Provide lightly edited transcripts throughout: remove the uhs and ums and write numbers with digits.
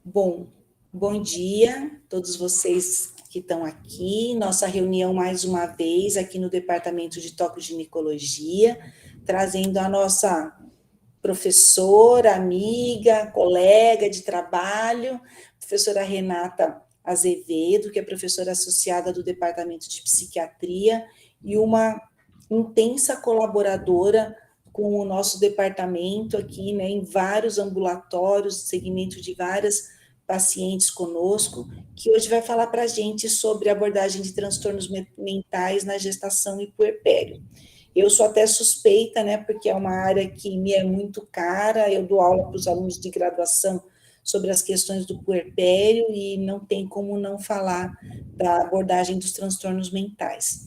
Bom, bom dia a todos vocês que estão aqui. Nossa reunião mais uma vez aqui no Departamento de Tocoginecologia, trazendo a nossa professora, amiga, colega de trabalho, professora Renata Azevedo, que é professora associada do Departamento de Psiquiatria e uma intensa colaboradora com o nosso departamento aqui, né, em vários ambulatórios, segmento de várias pacientes conosco, que hoje vai falar para a gente sobre a abordagem de transtornos mentais na gestação e puerpério. Eu sou até suspeita, né, porque é uma área que me é muito cara, eu dou aula para os alunos de graduação sobre as questões do puerpério e não tem como não falar da abordagem dos transtornos mentais.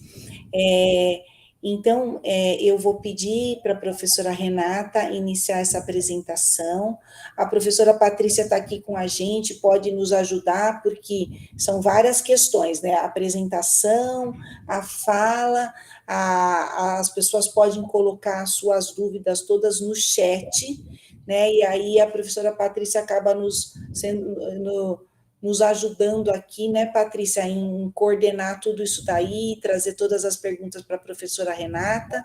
Então, eu vou pedir para a professora Renata iniciar essa apresentação. A professora Patrícia está aqui com a gente, pode nos ajudar, porque são várias questões, né? A apresentação, a fala, as pessoas podem colocar suas dúvidas todas no chat, né? E aí a professora Patrícia acaba nos ajudando aqui, né, Patrícia, em coordenar tudo isso daí, trazer todas as perguntas para a professora Renata.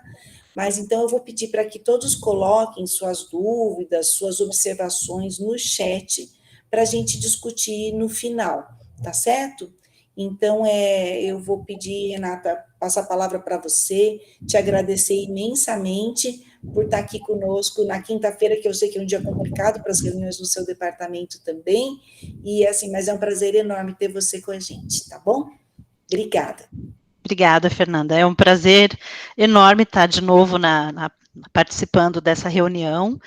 Mas então eu vou pedir para que todos coloquem suas dúvidas, suas observações no chat, para a gente discutir no final, tá certo? Então, eu vou pedir, Renata, passar a palavra para você, te agradecer imensamente por estar aqui conosco na quinta-feira, que eu sei que é um dia complicado para as reuniões no seu departamento também, e assim, mas é um prazer enorme ter você com a gente, tá bom? Obrigada. Obrigada, Fernanda. É um prazer enorme estar de novo participando dessa reunião,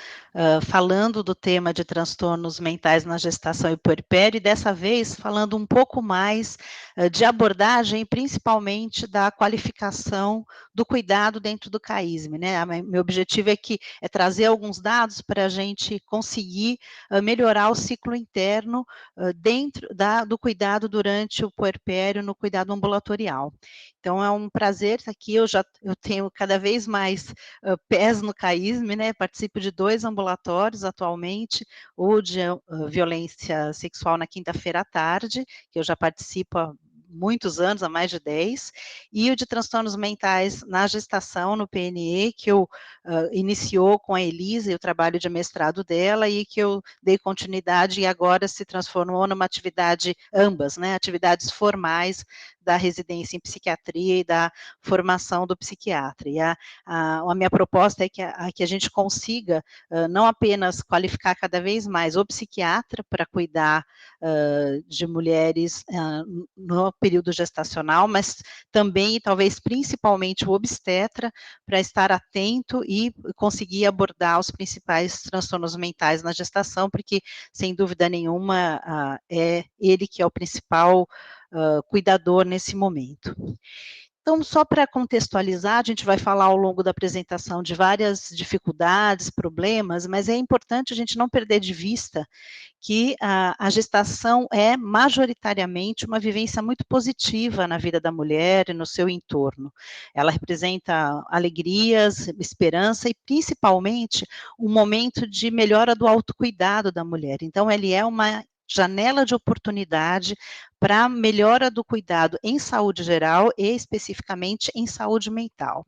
falando do tema de transtornos mentais na gestação e puerpério, e dessa vez falando um pouco mais de abordagem, principalmente da qualificação do cuidado dentro do CAISM, né? Meu objetivo é trazer alguns dados para a gente conseguir melhorar o ciclo interno dentro do cuidado durante o puerpério, no cuidado ambulatorial. Então, é um prazer estar aqui. Eu tenho cada vez mais pés no CAISM, né? Participo de 2 ambulatórios atualmente, o de violência sexual na quinta-feira à tarde, que eu já participo há muitos anos, há mais de 10, e o de transtornos mentais na gestação, no PNE, que eu iniciou com a Elisa e o trabalho de mestrado dela, e que eu dei continuidade e agora se transformou numa atividade, ambas, né, atividades formais da residência em psiquiatria e da formação do psiquiatra. E a minha proposta é que a gente consiga não apenas qualificar cada vez mais o psiquiatra para cuidar de mulheres no período gestacional, mas também, e talvez principalmente, o obstetra, para estar atento e conseguir abordar os principais transtornos mentais na gestação, porque, sem dúvida nenhuma, é ele que é o principal cuidador nesse momento. Então, só para contextualizar, a gente vai falar ao longo da apresentação de várias dificuldades, problemas, mas é importante a gente não perder de vista que a gestação é majoritariamente uma vivência muito positiva na vida da mulher e no seu entorno. Ela representa alegrias, esperança e, principalmente, um momento de melhora do autocuidado da mulher. Então, ele é uma janela de oportunidade para melhora do cuidado em saúde geral e especificamente em saúde mental.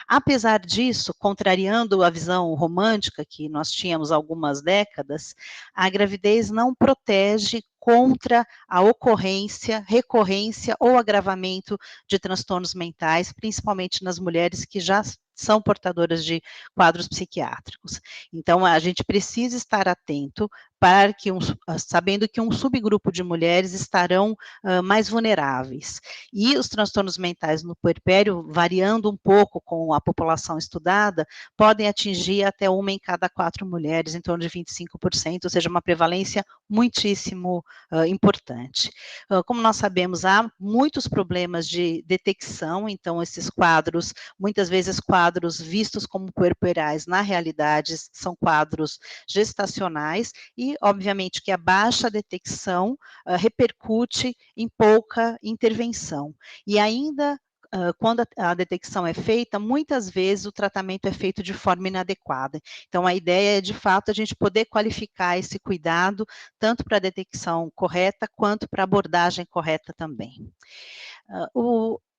Apesar disso, contrariando a visão romântica que nós tínhamos há algumas décadas, a gravidez não protege contra a ocorrência, recorrência ou agravamento de transtornos mentais, principalmente nas mulheres que já são portadoras de quadros psiquiátricos. Então, a gente precisa estar atento para sabendo que um subgrupo de mulheres estarão mais vulneráveis. E os transtornos mentais no puerpério, variando um pouco com a população estudada, podem atingir até 1 em cada 4 mulheres, em torno de 25%, ou seja, uma prevalência muitíssimo importante. Como nós sabemos, há muitos problemas de detecção, então esses quadros, muitas vezes quadros vistos como puerperais, na realidade são quadros gestacionais, e obviamente que a baixa detecção repercute em pouca intervenção. E ainda quando a detecção é feita, muitas vezes o tratamento é feito de forma inadequada. Então, a ideia é, de fato, a gente poder qualificar esse cuidado, tanto para a detecção correta, quanto para a abordagem correta também.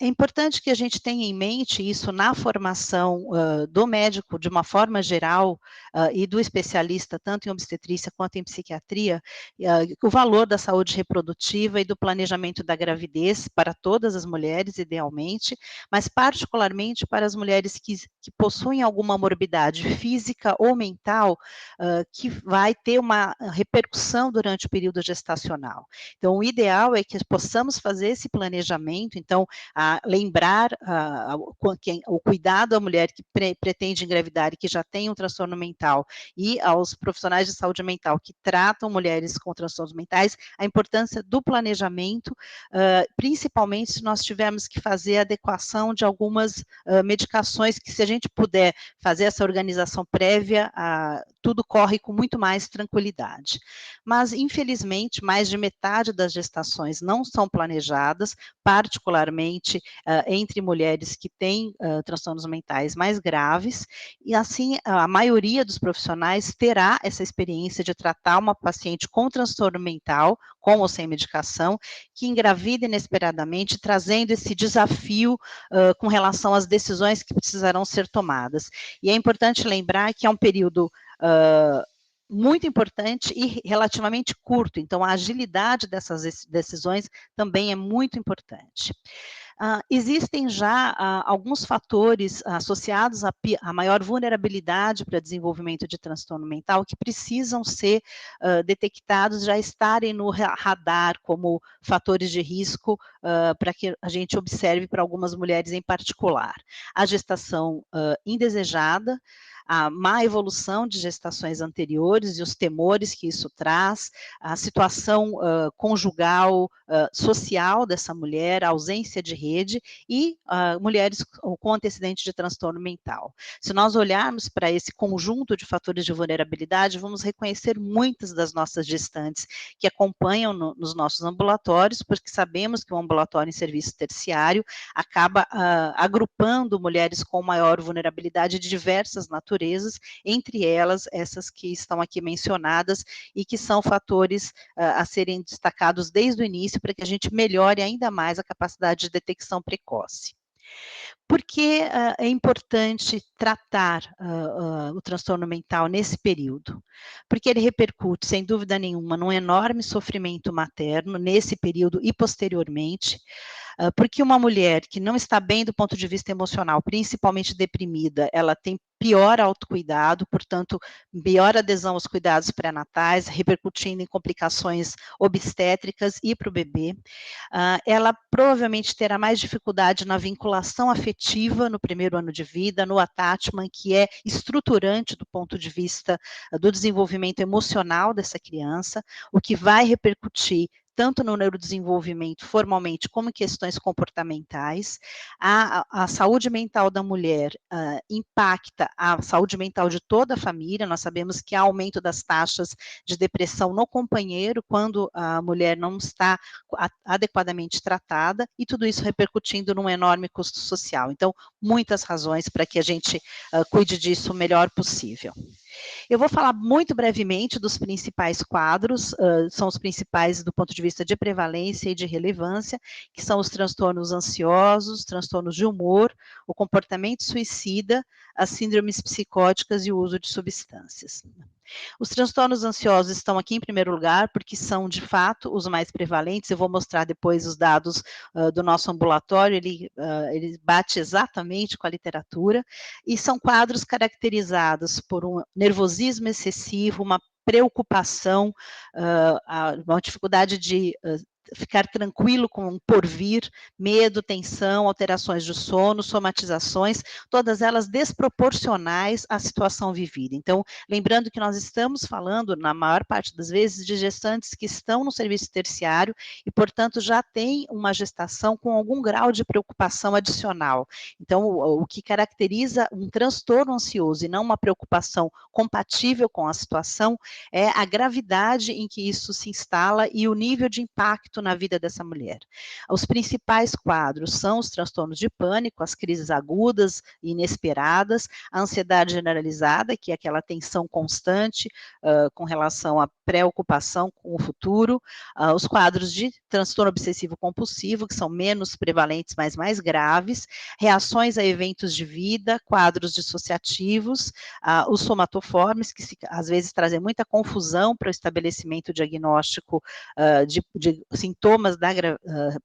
É importante que a gente tenha em mente isso na formação do médico, de uma forma geral, e do especialista, tanto em obstetrícia quanto em psiquiatria, o valor da saúde reprodutiva e do planejamento da gravidez para todas as mulheres, idealmente, mas particularmente para as mulheres que possuem alguma morbidade física ou mental, que vai ter uma repercussão durante o período gestacional. Então, o ideal é que possamos fazer esse planejamento, então, lembrar o cuidado à mulher que pretende engravidar e que já tem um transtorno mental, e aos profissionais de saúde mental que tratam mulheres com transtornos mentais, a importância do planejamento, principalmente se nós tivermos que fazer a adequação de algumas medicações, que se a gente puder fazer essa organização prévia, tudo corre com muito mais tranquilidade. Mas, infelizmente, mais de metade das gestações não são planejadas, particularmente entre mulheres que têm transtornos mentais mais graves, e assim a maioria dos profissionais terá essa experiência de tratar uma paciente com transtorno mental, com ou sem medicação, que engravida inesperadamente, trazendo esse desafio com relação às decisões que precisarão ser tomadas. E é importante lembrar que é um período muito importante e relativamente curto, então a agilidade dessas decisões também é muito importante. Existem já alguns fatores associados à maior vulnerabilidade para desenvolvimento de transtorno mental que precisam ser detectados, já estarem no radar como fatores de risco para que a gente observe para algumas mulheres em particular. A gestação indesejada, a má evolução de gestações anteriores e os temores que isso traz, a situação conjugal, social dessa mulher, a ausência de rede e mulheres com antecedente de transtorno mental. Se nós olharmos para esse conjunto de fatores de vulnerabilidade, vamos reconhecer muitas das nossas gestantes que acompanham nos nossos ambulatórios, porque sabemos que o ambulatório em serviço terciário acaba agrupando mulheres com maior vulnerabilidade de diversas naturezas, entre elas essas que estão aqui mencionadas e que são fatores a serem destacados desde o início para que a gente melhore ainda mais a capacidade de detecção precoce. Por que é importante tratar o transtorno mental nesse período? Porque ele repercute, sem dúvida nenhuma, num enorme sofrimento materno, nesse período e posteriormente, porque uma mulher que não está bem do ponto de vista emocional, principalmente deprimida, ela tem pior autocuidado, portanto, pior adesão aos cuidados pré-natais, repercutindo em complicações obstétricas e para o bebê. Ela provavelmente terá mais dificuldade na vinculação afetiva no primeiro ano de vida, no attachment, que é estruturante do ponto de vista do desenvolvimento emocional dessa criança, o que vai repercutir tanto no neurodesenvolvimento formalmente como em questões comportamentais. A saúde mental da mulher impacta a saúde mental de toda a família. Nós sabemos que há aumento das taxas de depressão no companheiro quando a mulher não está adequadamente tratada, e tudo isso repercutindo num enorme custo social. Então, muitas razões para que a gente cuide disso o melhor possível. Eu vou falar muito brevemente dos principais quadros, são os principais do ponto de vista de prevalência e de relevância, que são os transtornos ansiosos, transtornos de humor, o comportamento suicida, as síndromes psicóticas e o uso de substâncias. Os transtornos ansiosos estão aqui em primeiro lugar, porque são, de fato, os mais prevalentes. Eu vou mostrar depois os dados do nosso ambulatório, ele bate exatamente com a literatura, e são quadros caracterizados por um nervosismo excessivo, uma preocupação, uma dificuldade de ficar tranquilo com o porvir, medo, tensão, alterações de sono, somatizações, todas elas desproporcionais à situação vivida. Então, lembrando que nós estamos falando, na maior parte das vezes, de gestantes que estão no serviço terciário e, portanto, já têm uma gestação com algum grau de preocupação adicional. Então, o que caracteriza um transtorno ansioso e não uma preocupação compatível com a situação é a gravidade em que isso se instala e o nível de impacto impacto na vida dessa mulher. Os principais quadros são os transtornos de pânico, as crises agudas e inesperadas, a ansiedade generalizada, que é aquela tensão constante com relação à preocupação com o futuro, os quadros de transtorno obsessivo compulsivo, que são menos prevalentes, mas mais graves, reações a eventos de vida, quadros dissociativos, os somatoformes, que às vezes trazem muita confusão para o estabelecimento diagnóstico de sintomas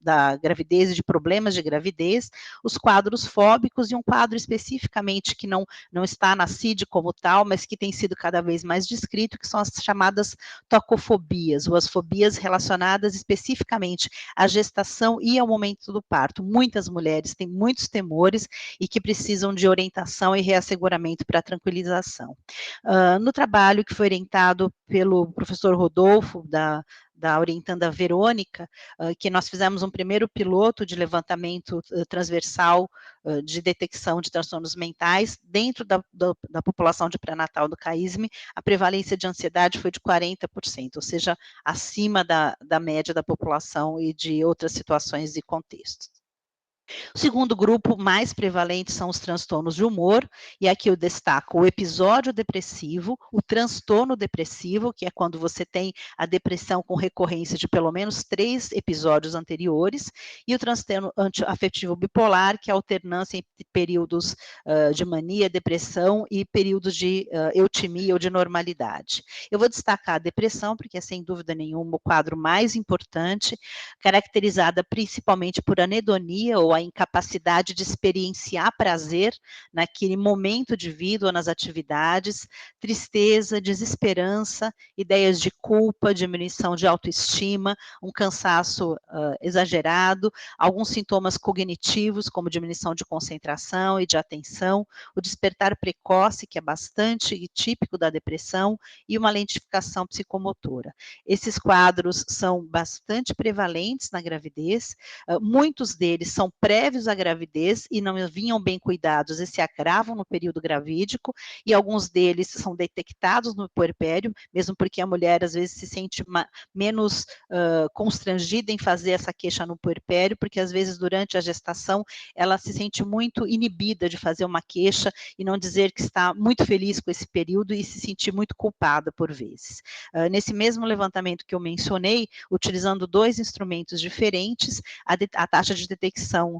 da gravidez e de problemas de gravidez, os quadros fóbicos e um quadro especificamente que não está na CID como tal, mas que tem sido cada vez mais descrito, que são as chamadas tocofobias, ou as fobias relacionadas especificamente à gestação e ao momento do parto. Muitas mulheres têm muitos temores e que precisam de orientação e reasseguramento para tranquilização. No trabalho que foi orientado pelo professor Rodolfo, da orientanda Verônica, que nós fizemos um primeiro piloto de levantamento transversal de detecção de transtornos mentais dentro da população de pré-natal do CAISM, a prevalência de ansiedade foi de 40%, ou seja, acima da média da população e de outras situações e contextos. O segundo grupo mais prevalente são os transtornos de humor, e aqui eu destaco o episódio depressivo, o transtorno depressivo, que é quando você tem a depressão com recorrência de pelo menos 3 episódios anteriores, e o transtorno afetivo bipolar, que é a alternância entre períodos de mania, depressão e períodos de eutimia ou de normalidade. Eu vou destacar a depressão, porque é sem dúvida nenhuma o quadro mais importante, caracterizada principalmente por anedonia ou a incapacidade de experienciar prazer naquele momento de vida ou nas atividades, tristeza, desesperança, ideias de culpa, diminuição de autoestima, um cansaço exagerado, alguns sintomas cognitivos, como diminuição de concentração e de atenção, o despertar precoce, que é bastante típico da depressão, e uma lentificação psicomotora. Esses quadros são bastante prevalentes na gravidez, muitos deles são prévios à gravidez e não vinham bem cuidados e se agravam no período gravídico, e alguns deles são detectados no puerpério, mesmo porque a mulher às vezes se sente menos constrangida em fazer essa queixa no puerpério, porque às vezes durante a gestação ela se sente muito inibida de fazer uma queixa e não dizer que está muito feliz com esse período e se sentir muito culpada por vezes. Nesse mesmo levantamento que eu mencionei, utilizando 2 instrumentos diferentes, a taxa de detecção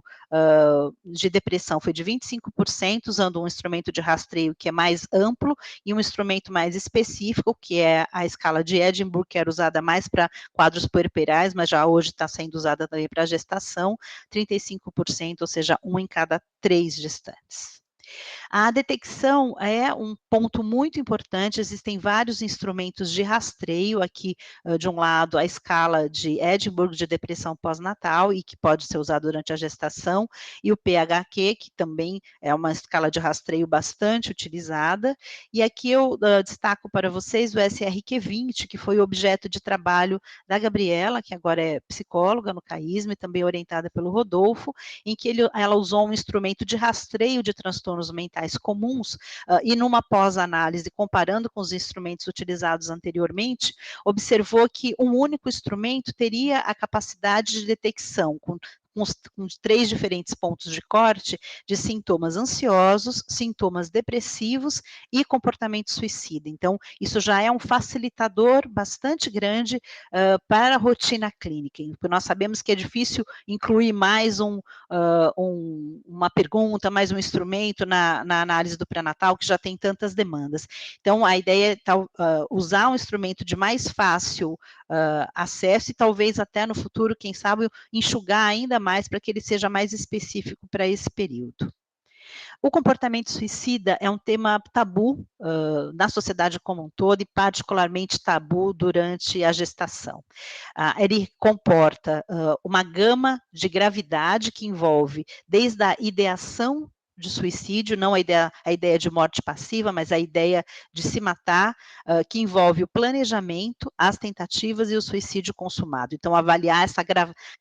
de depressão foi de 25%, usando um instrumento de rastreio que é mais amplo e um instrumento mais específico, que é a escala de Edinburgh, que era usada mais para quadros puerperais, mas já hoje está sendo usada também para gestação, 35%, ou seja, 1 em cada 3 gestantes. A detecção é um ponto muito importante, existem vários instrumentos de rastreio, aqui de um lado a escala de Edinburgh de depressão pós-natal e que pode ser usado durante a gestação, e o PHQ, que também é uma escala de rastreio bastante utilizada, e aqui eu destaco para vocês o SRQ20, que foi objeto de trabalho da Gabriela, que agora é psicóloga no CAISM, também orientada pelo Rodolfo, em que ela usou um instrumento de rastreio de transtornos mentais comuns, e numa pós-análise, comparando com os instrumentos utilizados anteriormente, observou que um único instrumento teria a capacidade de detecção, com 3 diferentes pontos de corte, de sintomas ansiosos, sintomas depressivos e comportamento suicida. Então, isso já é um facilitador bastante grande para a rotina clínica, porque nós sabemos que é difícil incluir mais uma pergunta, mais um instrumento na análise do pré-natal, que já tem tantas demandas. Então, a ideia é usar um instrumento de mais fácil acesso e talvez até no futuro, quem sabe, enxugar ainda mais para que ele seja mais específico para esse período. O comportamento suicida é um tema tabu na sociedade como um todo e particularmente tabu durante a gestação. Ele comporta uma gama de gravidade que envolve desde a ideação de suicídio, não a ideia de morte passiva, mas a ideia de se matar, que envolve o planejamento, as tentativas e o suicídio consumado. Então, avaliar essa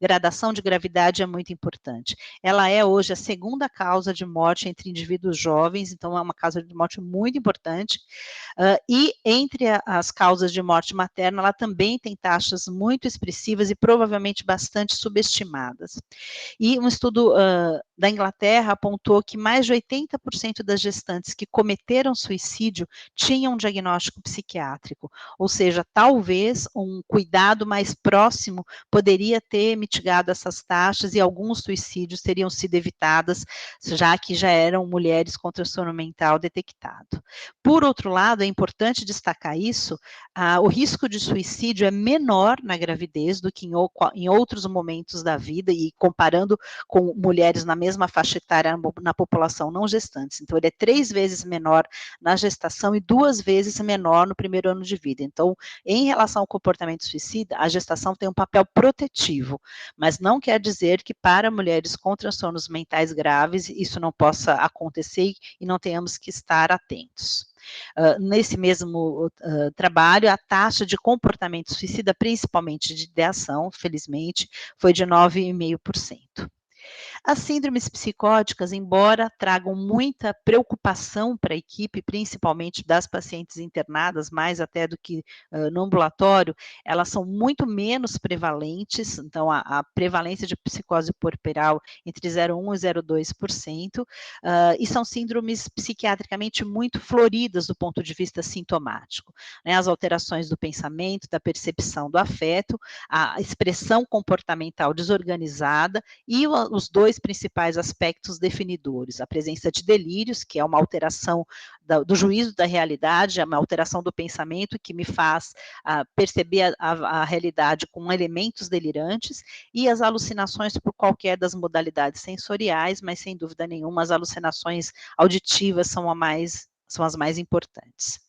gradação de gravidade é muito importante. Ela é hoje a segunda causa de morte entre indivíduos jovens, então é uma causa de morte muito importante, e entre as causas de morte materna, ela também tem taxas muito expressivas e provavelmente bastante subestimadas. E um estudo da Inglaterra apontou que mais de 80% das gestantes que cometeram suicídio tinham um diagnóstico psiquiátrico, ou seja, talvez um cuidado mais próximo poderia ter mitigado essas taxas e alguns suicídios teriam sido evitados, já que já eram mulheres com transtorno mental detectado. Por outro lado, é importante destacar isso, o risco de suicídio é menor na gravidez do que em outros momentos da vida, e comparando com mulheres na mesma faixa etária na população não gestantes. Então, ele é 3 vezes menor na gestação e 2 vezes menor no primeiro ano de vida. Então, em relação ao comportamento suicida, a gestação tem um papel protetivo, mas não quer dizer que para mulheres com transtornos mentais graves isso não possa acontecer e não tenhamos que estar atentos. Nesse mesmo trabalho, a taxa de comportamento suicida, principalmente de ideação, felizmente, foi de 9,5%. As síndromes psicóticas, embora tragam muita preocupação para a equipe, principalmente das pacientes internadas, mais até do que no ambulatório, elas são muito menos prevalentes, então a prevalência de psicose puerperal entre 0,1% e 0,2%, e são síndromes psiquiatricamente muito floridas do ponto de vista sintomático, né? As alterações do pensamento, da percepção do afeto, a expressão comportamental desorganizada e os 2 principais aspectos definidores, a presença de delírios, que é uma alteração do juízo da realidade, é uma alteração do pensamento que me faz perceber a realidade com elementos delirantes, e as alucinações por qualquer das modalidades sensoriais, mas sem dúvida nenhuma as alucinações auditivas são as mais importantes.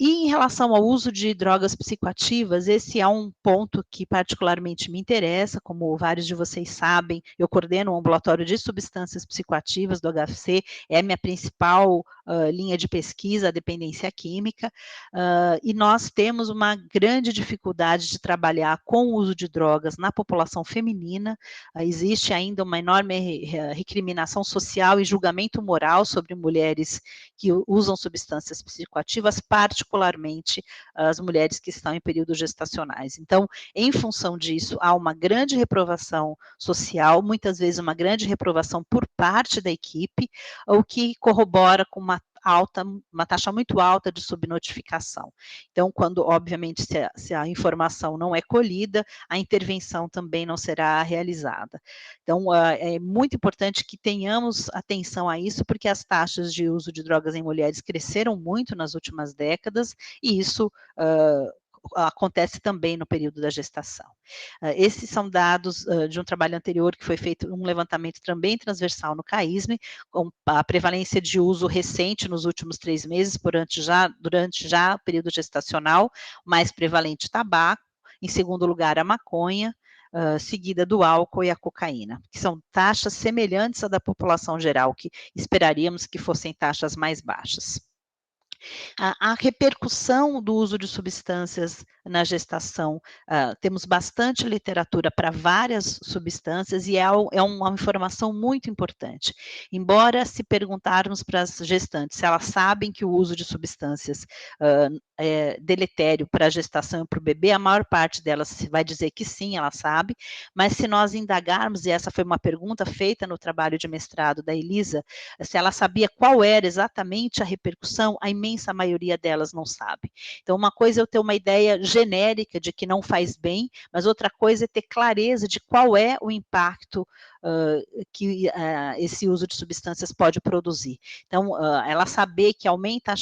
E em relação ao uso de drogas psicoativas, esse é um ponto que particularmente me interessa, como vários de vocês sabem, eu coordeno o ambulatório de substâncias psicoativas do HFC, é a minha principal linha de pesquisa, a dependência química, e nós temos uma grande dificuldade de trabalhar com o uso de drogas na população feminina, existe ainda uma enorme recriminação social e julgamento moral sobre mulheres que usam substâncias psicoativas, particularmente as mulheres que estão em períodos gestacionais. Então, em função disso, há uma grande reprovação social, muitas vezes uma grande reprovação por parte da equipe, o que corrobora com uma taxa muito alta de subnotificação. Então, quando, obviamente, se a informação não é colhida, a intervenção também não será realizada. Então, é muito importante que tenhamos atenção a isso, porque as taxas de uso de drogas em mulheres cresceram muito nas últimas décadas, e isso acontece também no período da gestação. Esses são dados de um trabalho anterior que foi feito, um levantamento também transversal no CAISM, com a prevalência de uso recente nos últimos 3 meses, durante já o período gestacional, mais prevalente tabaco, em segundo lugar a maconha, seguida do álcool e a cocaína, que são taxas semelhantes à da população geral, que esperaríamos que fossem taxas mais baixas. A repercussão do uso de substâncias na gestação, temos bastante literatura para várias substâncias e é uma informação muito importante. Embora, se perguntarmos para as gestantes se elas sabem que o uso de substâncias é deletério para a gestação e para o bebê, a maior parte delas vai dizer que sim, ela sabe, mas se nós indagarmos, e essa foi uma pergunta feita no trabalho de mestrado da Elisa, se ela sabia qual era exatamente a repercussão, a imensa maioria delas não sabe. Então, uma coisa é eu ter uma ideia genérica de que não faz bem, mas outra coisa é ter clareza de qual é o impacto que esse uso de substâncias pode produzir. Então, ela saber que aumenta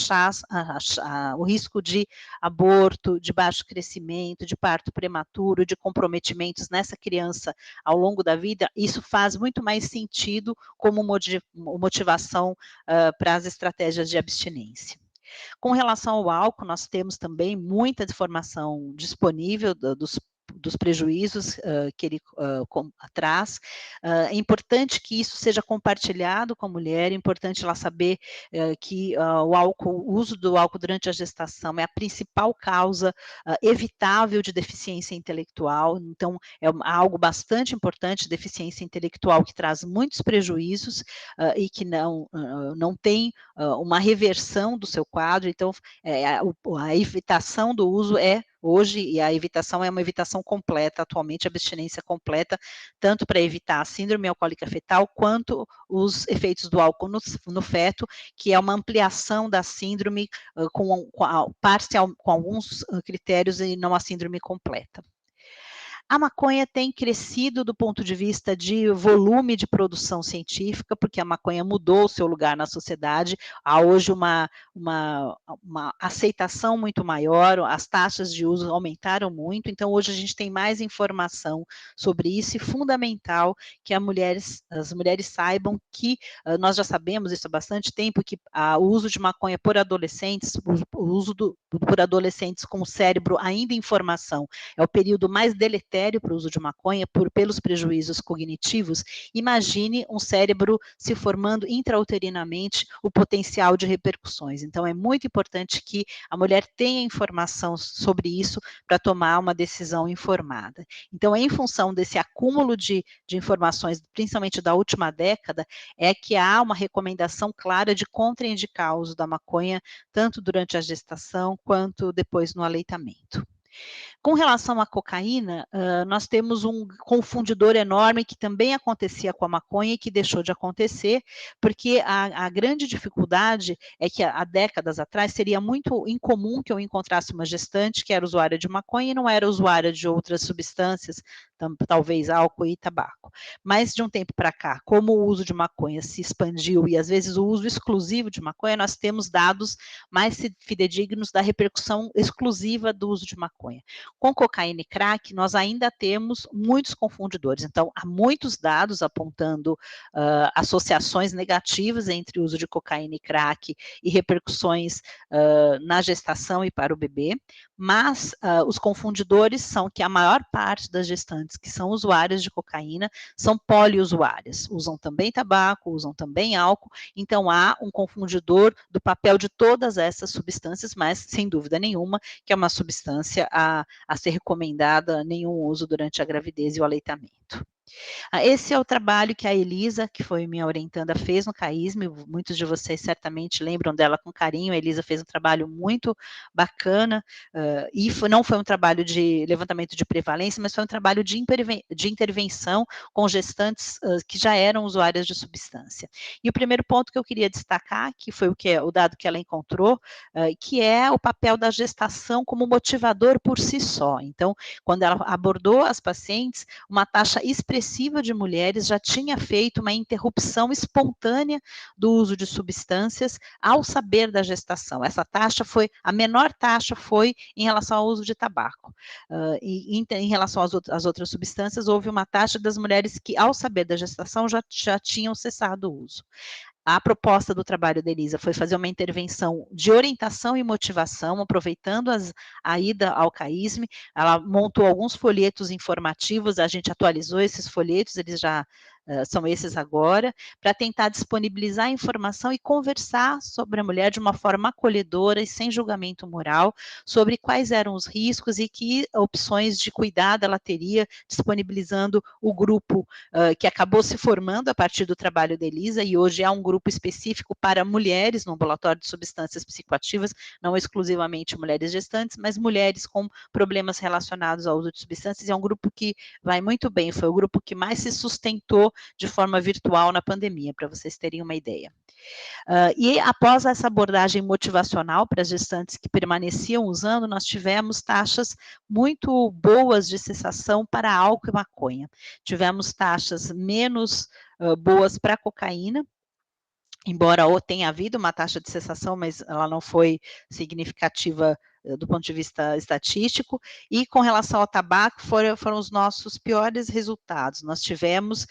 o risco de aborto, de baixo crescimento, de parto prematuro, de comprometimentos nessa criança ao longo da vida, isso faz muito mais sentido como motivação para as estratégias de abstinência. Com relação ao álcool, nós temos também muita informação disponível dos dos prejuízos que ele traz. É importante que isso seja compartilhado com a mulher, é importante ela saber que o uso do álcool durante a gestação é a principal causa evitável de deficiência intelectual, então é algo bastante importante, deficiência intelectual que traz muitos prejuízos e que não tem uma reversão do seu quadro, então a evitação do uso hoje, e a evitação é uma evitação completa, atualmente a abstinência completa, tanto para evitar a síndrome alcoólica fetal, quanto os efeitos do álcool no feto, que é uma ampliação da síndrome parcial, com alguns critérios e não a síndrome completa. A maconha tem crescido do ponto de vista de volume de produção científica, porque a maconha mudou o seu lugar na sociedade, há hoje uma aceitação muito maior, as taxas de uso aumentaram muito, então hoje a gente tem mais informação sobre isso, e fundamental que as mulheres saibam que, nós já sabemos isso há bastante tempo, que o uso de maconha por adolescentes, o uso por adolescentes com o cérebro ainda em formação, é o período mais deletério para o uso de maconha pelos prejuízos cognitivos. Imagine um cérebro se formando intrauterinamente, o potencial de repercussões. Então, é muito importante que a mulher tenha informação sobre isso para tomar uma decisão informada. Então, em função desse acúmulo de informações, principalmente da última década, é que há uma recomendação clara de contraindicar o uso da maconha, tanto durante a gestação quanto depois no aleitamento. Com relação à cocaína, nós temos um confundidor enorme que também acontecia com a maconha e que deixou de acontecer, porque a grande dificuldade é que há décadas atrás seria muito incomum que eu encontrasse uma gestante que era usuária de maconha e não era usuária de outras substâncias, talvez álcool e tabaco. Mas de um tempo para cá, como o uso de maconha se expandiu e às vezes o uso exclusivo de maconha, nós temos dados mais fidedignos da repercussão exclusiva do uso de maconha. Com cocaína e crack, nós ainda temos muitos confundidores. Então, há muitos dados apontando associações negativas entre o uso de cocaína e crack e repercussões na gestação e para o bebê, mas os confundidores são que a maior parte das gestantes que são usuárias de cocaína são poliusuárias, usam também tabaco, usam também álcool, então há um confundidor do papel de todas essas substâncias, mas sem dúvida nenhuma que é uma substância a ser recomendada nenhum uso durante a gravidez e o aleitamento. Esse é o trabalho que a Elisa, que foi minha orientanda, fez no CAISM, muitos de vocês certamente lembram dela com carinho, a Elisa fez um trabalho muito bacana, e não foi um trabalho de levantamento de prevalência, mas foi um trabalho de intervenção com gestantes que já eram usuárias de substância. E o primeiro ponto que eu queria destacar, que foi o dado que ela encontrou, que é o papel da gestação como motivador por si só. Então, quando ela abordou as pacientes, uma taxa expressiva de mulheres já tinha feito uma interrupção espontânea do uso de substâncias ao saber da gestação. Essa taxa a menor taxa foi em relação ao uso de tabaco. Em relação às outras substâncias, houve uma taxa das mulheres que, ao saber da gestação, já tinham cessado o uso. A proposta do trabalho da Elisa foi fazer uma intervenção de orientação e motivação, aproveitando a ida ao CAISM, ela montou alguns folhetos informativos, a gente atualizou esses folhetos, eles já são esses agora, para tentar disponibilizar informação e conversar sobre a mulher de uma forma acolhedora e sem julgamento moral, sobre quais eram os riscos e que opções de cuidado ela teria, disponibilizando o grupo que acabou se formando a partir do trabalho da Elisa, e hoje é um grupo específico para mulheres no ambulatório de substâncias psicoativas, não exclusivamente mulheres gestantes, mas mulheres com problemas relacionados ao uso de substâncias, é um grupo que vai muito bem, foi o grupo que mais se sustentou de forma virtual na pandemia, para vocês terem uma ideia. E após essa abordagem motivacional para as gestantes que permaneciam usando, nós tivemos taxas muito boas de cessação para álcool e maconha. Tivemos taxas menos boas para cocaína, embora tenha havido uma taxa de cessação, mas ela não foi significativa do ponto de vista estatístico, e com relação ao tabaco foram os nossos piores resultados. Nós tivemos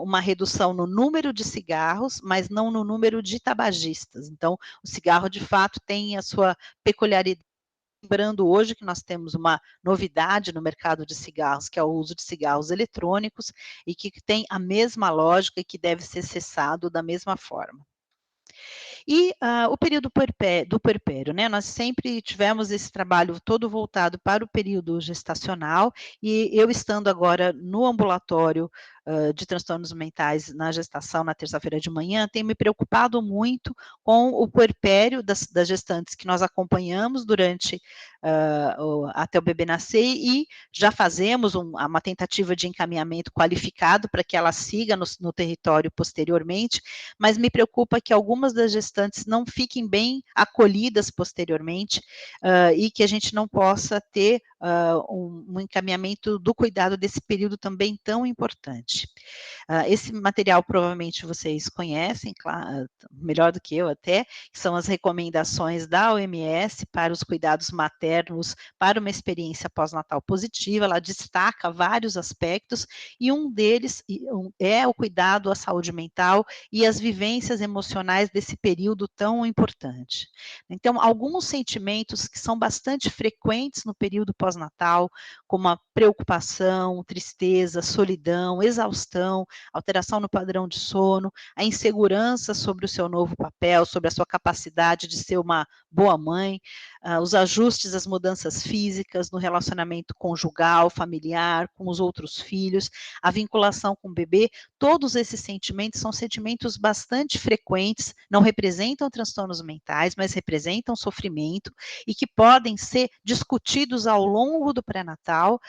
uma redução no número de cigarros, mas não no número de tabagistas. Então, o cigarro, de fato, tem a sua peculiaridade Lembrando hoje que nós temos uma novidade no mercado de cigarros, que é o uso de cigarros eletrônicos, e que tem a mesma lógica e que deve ser cessado da mesma forma. E o período do puerpério, né? Nós sempre tivemos esse trabalho todo voltado para o período gestacional, e eu estando agora no ambulatório de transtornos mentais na gestação, na terça-feira de manhã, tenho me preocupado muito com o puerpério das gestantes que nós acompanhamos durante até o bebê nascer, e já fazemos uma tentativa de encaminhamento qualificado para que ela siga no território posteriormente, mas me preocupa que algumas das gestantes não fiquem bem acolhidas posteriormente, e que a gente não possa ter um encaminhamento do cuidado desse período também tão importante. Esse material provavelmente vocês conhecem, claro, melhor do que eu até, que são as recomendações da OMS para os cuidados maternos para uma experiência pós-natal positiva. Ela destaca vários aspectos, e um deles é o cuidado à saúde mental e as vivências emocionais desse período tão importante. Então, alguns sentimentos que são bastante frequentes no período pós-natal, como a preocupação, tristeza, solidão, exaustão, alteração no padrão de sono, a insegurança sobre o seu novo papel, sobre a sua capacidade de ser uma boa mãe, os ajustes às mudanças físicas no relacionamento conjugal, familiar, com os outros filhos, a vinculação com o bebê. Todos esses sentimentos são sentimentos bastante frequentes, não representam transtornos mentais, mas representam sofrimento, e que podem ser discutidos ao longo do pré-natal,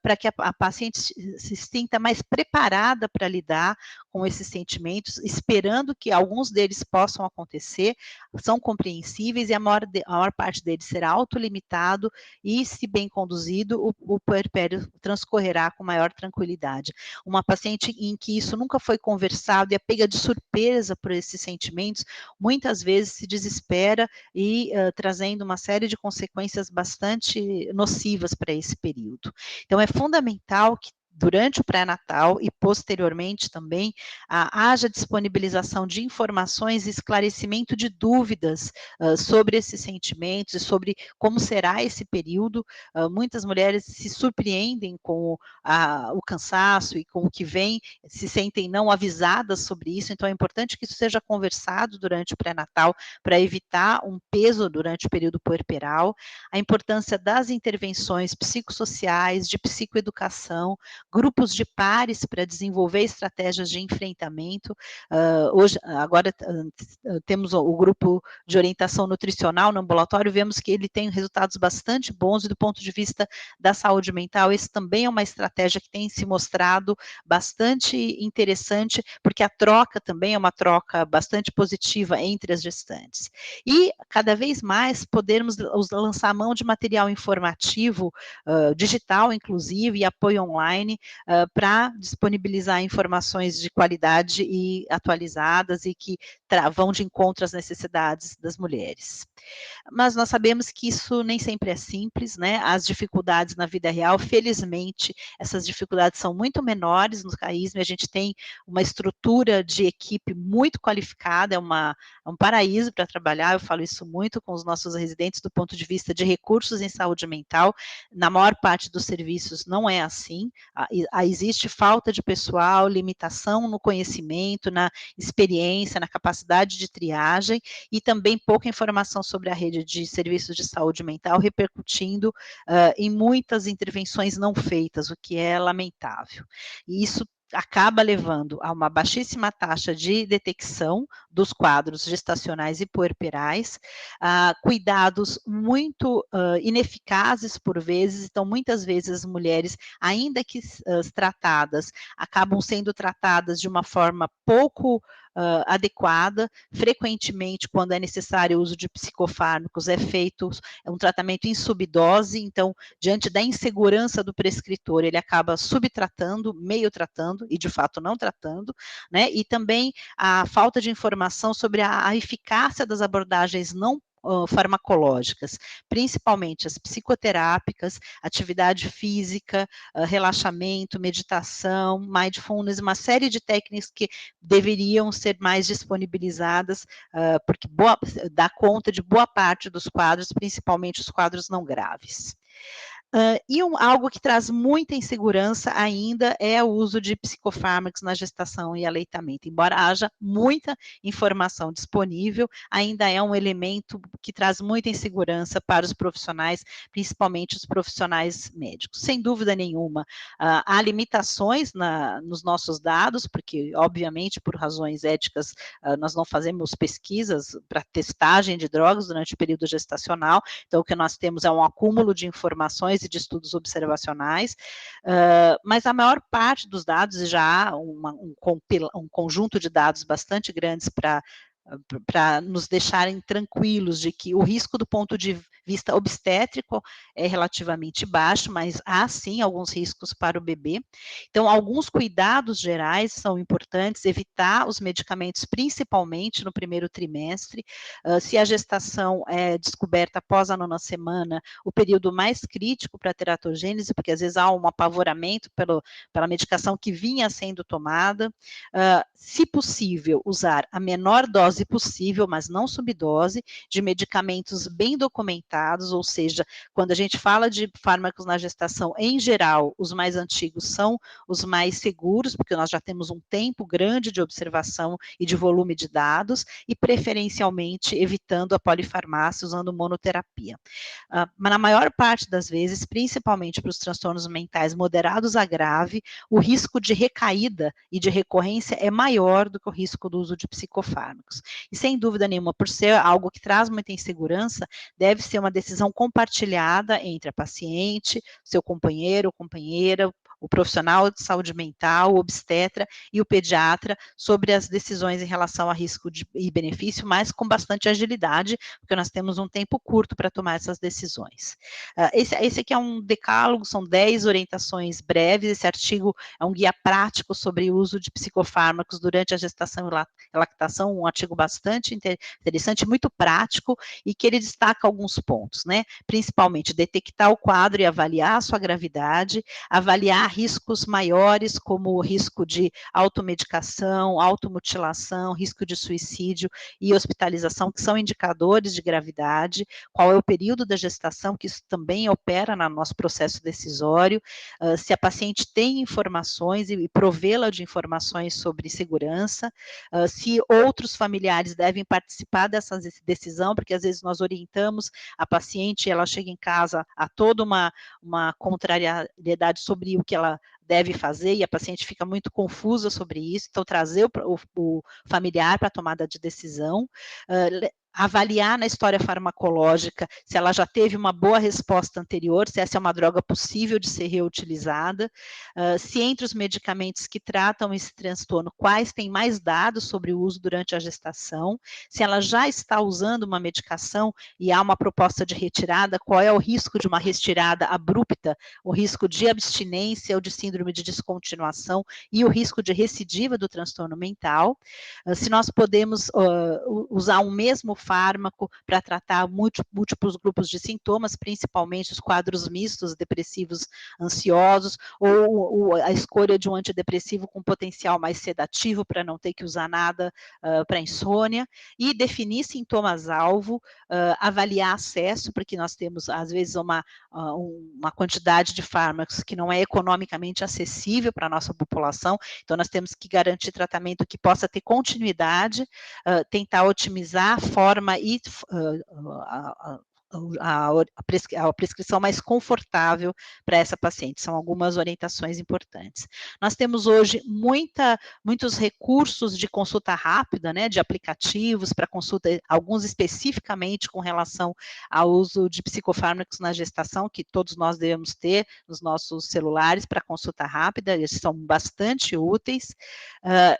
para que a paciente se sinta mais preparada para lidar com esses sentimentos, esperando que alguns deles possam acontecer, são compreensíveis, e a maior parte deles será autolimitado, e, se bem conduzido, o puerpério transcorrerá com maior tranquilidade. Uma paciente em que isso nunca foi conversado e é pega de surpresa por esses sentimentos, muitas vezes se desespera, e trazendo uma série de consequências bastante nocivas para esse período. Então, é fundamental que durante o pré-natal e posteriormente também, haja disponibilização de informações e esclarecimento de dúvidas sobre esses sentimentos e sobre como será esse período. Muitas mulheres se surpreendem com o cansaço e com o que vem, se sentem não avisadas sobre isso, então é importante que isso seja conversado durante o pré-natal, para evitar um peso durante o período puerperal. A importância das intervenções psicossociais, de psicoeducação, grupos de pares para desenvolver estratégias de enfrentamento. Agora temos o grupo de orientação nutricional no ambulatório, vemos que ele tem resultados bastante bons, e do ponto de vista da saúde mental, esse também é uma estratégia que tem se mostrado bastante interessante, porque a troca também é uma troca bastante positiva entre as gestantes. E, cada vez mais, podermos lançar mão de material informativo, digital, inclusive, e apoio online, para disponibilizar informações de qualidade e atualizadas, e que vão de encontro às necessidades das mulheres. Mas nós sabemos que isso nem sempre é simples, né? As dificuldades na vida real, felizmente, essas dificuldades são muito menores no CAISM. A gente tem uma estrutura de equipe muito qualificada, é um paraíso para trabalhar. Eu falo isso muito com os nossos residentes do ponto de vista de recursos em saúde mental. Na maior parte dos serviços não é assim, existe falta de pessoal, limitação no conhecimento, na experiência, na capacidade de triagem, e também pouca informação sobre a rede de serviços de saúde mental, repercutindo em muitas intervenções não feitas, o que é lamentável. E isso acaba levando a uma baixíssima taxa de detecção dos quadros gestacionais e puerperais, cuidados muito ineficazes por vezes. Então, muitas vezes as mulheres, ainda que tratadas, acabam sendo tratadas de uma forma pouco adequada. Frequentemente, quando é necessário o uso de psicofármacos, é feito um tratamento em subdose. Então, diante da insegurança do prescritor, ele acaba subtratando, meio tratando, e de fato não tratando, né? E também a falta de informação sobre a eficácia das abordagens não farmacológicas, principalmente as psicoterápicas, atividade física, relaxamento, meditação, mindfulness, uma série de técnicas que deveriam ser mais disponibilizadas, porque dá conta de boa parte dos quadros, principalmente os quadros não graves. Algo que traz muita insegurança ainda é o uso de psicofármacos na gestação e aleitamento. Embora haja muita informação disponível, ainda é um elemento que traz muita insegurança para os profissionais, principalmente os profissionais médicos. Sem dúvida nenhuma, há limitações nos nossos dados, porque, obviamente, por razões éticas, nós não fazemos pesquisas para testagem de drogas durante o período gestacional, então o que nós temos é um acúmulo de informações e de estudos observacionais, mas a maior parte dos dados, e já há um conjunto de dados bastante grandes para nos deixarem tranquilos de que o risco do ponto de vista obstétrico é relativamente baixo, mas há sim alguns riscos para o bebê. Então, alguns cuidados gerais são importantes, evitar os medicamentos, principalmente no primeiro trimestre. Se a gestação é descoberta após a 9ª semana, o período mais crítico para a teratogênese, porque às vezes há um apavoramento pela medicação que vinha sendo tomada. Se possível, usar a menor dose possível, mas não subdose, de medicamentos bem documentados, ou seja, quando a gente fala de fármacos na gestação, em geral, os mais antigos são os mais seguros, porque nós já temos um tempo grande de observação e de volume de dados, e preferencialmente evitando a polifarmácia, usando monoterapia. Mas na maior parte das vezes, principalmente para os transtornos mentais moderados a grave, o risco de recaída e de recorrência é maior do que o risco do uso de psicofármacos. E sem dúvida nenhuma, por ser algo que traz muita insegurança, deve ser uma decisão compartilhada entre a paciente, seu companheiro ou companheira, o profissional de saúde mental, o obstetra e o pediatra sobre as decisões em relação a risco e benefício, mas com bastante agilidade, porque nós temos um tempo curto para tomar essas decisões. Esse aqui é um decálogo, são 10 orientações breves, esse artigo é um guia prático sobre o uso de psicofármacos durante a gestação e lactação, um artigo bastante interessante, muito prático, e que ele destaca alguns pontos, né? Principalmente detectar o quadro e avaliar a sua gravidade, avaliar riscos maiores, como o risco de automedicação, automutilação, risco de suicídio e hospitalização, que são indicadores de gravidade, qual é o período da gestação, que isso também opera no nosso processo decisório, se a paciente tem informações e provê-la de informações sobre segurança, se outros familiares devem participar dessa decisão, porque às vezes nós orientamos a paciente, ela chega em casa a toda uma contrariedade sobre o que ela deve fazer, e a paciente fica muito confusa sobre isso, então trazer o familiar para a tomada de decisão, avaliar na história farmacológica se ela já teve uma boa resposta anterior, se essa é uma droga possível de ser reutilizada, se entre os medicamentos que tratam esse transtorno, quais têm mais dados sobre o uso durante a gestação, se ela já está usando uma medicação e há uma proposta de retirada, qual é o risco de uma retirada abrupta, o risco de abstinência ou de síndrome de descontinuação e o risco de recidiva do transtorno mental, se nós podemos usar um mesmo fármaco para tratar múltiplos grupos de sintomas, principalmente os quadros mistos, depressivos ansiosos, ou a escolha de um antidepressivo com potencial mais sedativo para não ter que usar nada para insônia, e definir sintomas-alvo, avaliar acesso, porque nós temos, às vezes, uma quantidade de fármacos que não é economicamente acessível para a nossa população, então nós temos que garantir tratamento que possa ter continuidade, tentar otimizar a forma e a prescrição mais confortável para essa paciente. São algumas orientações importantes. Nós temos hoje muitos recursos de consulta rápida, né, de aplicativos para consulta, alguns especificamente com relação ao uso de psicofármacos na gestação, que todos nós devemos ter nos nossos celulares para consulta rápida, eles são bastante úteis,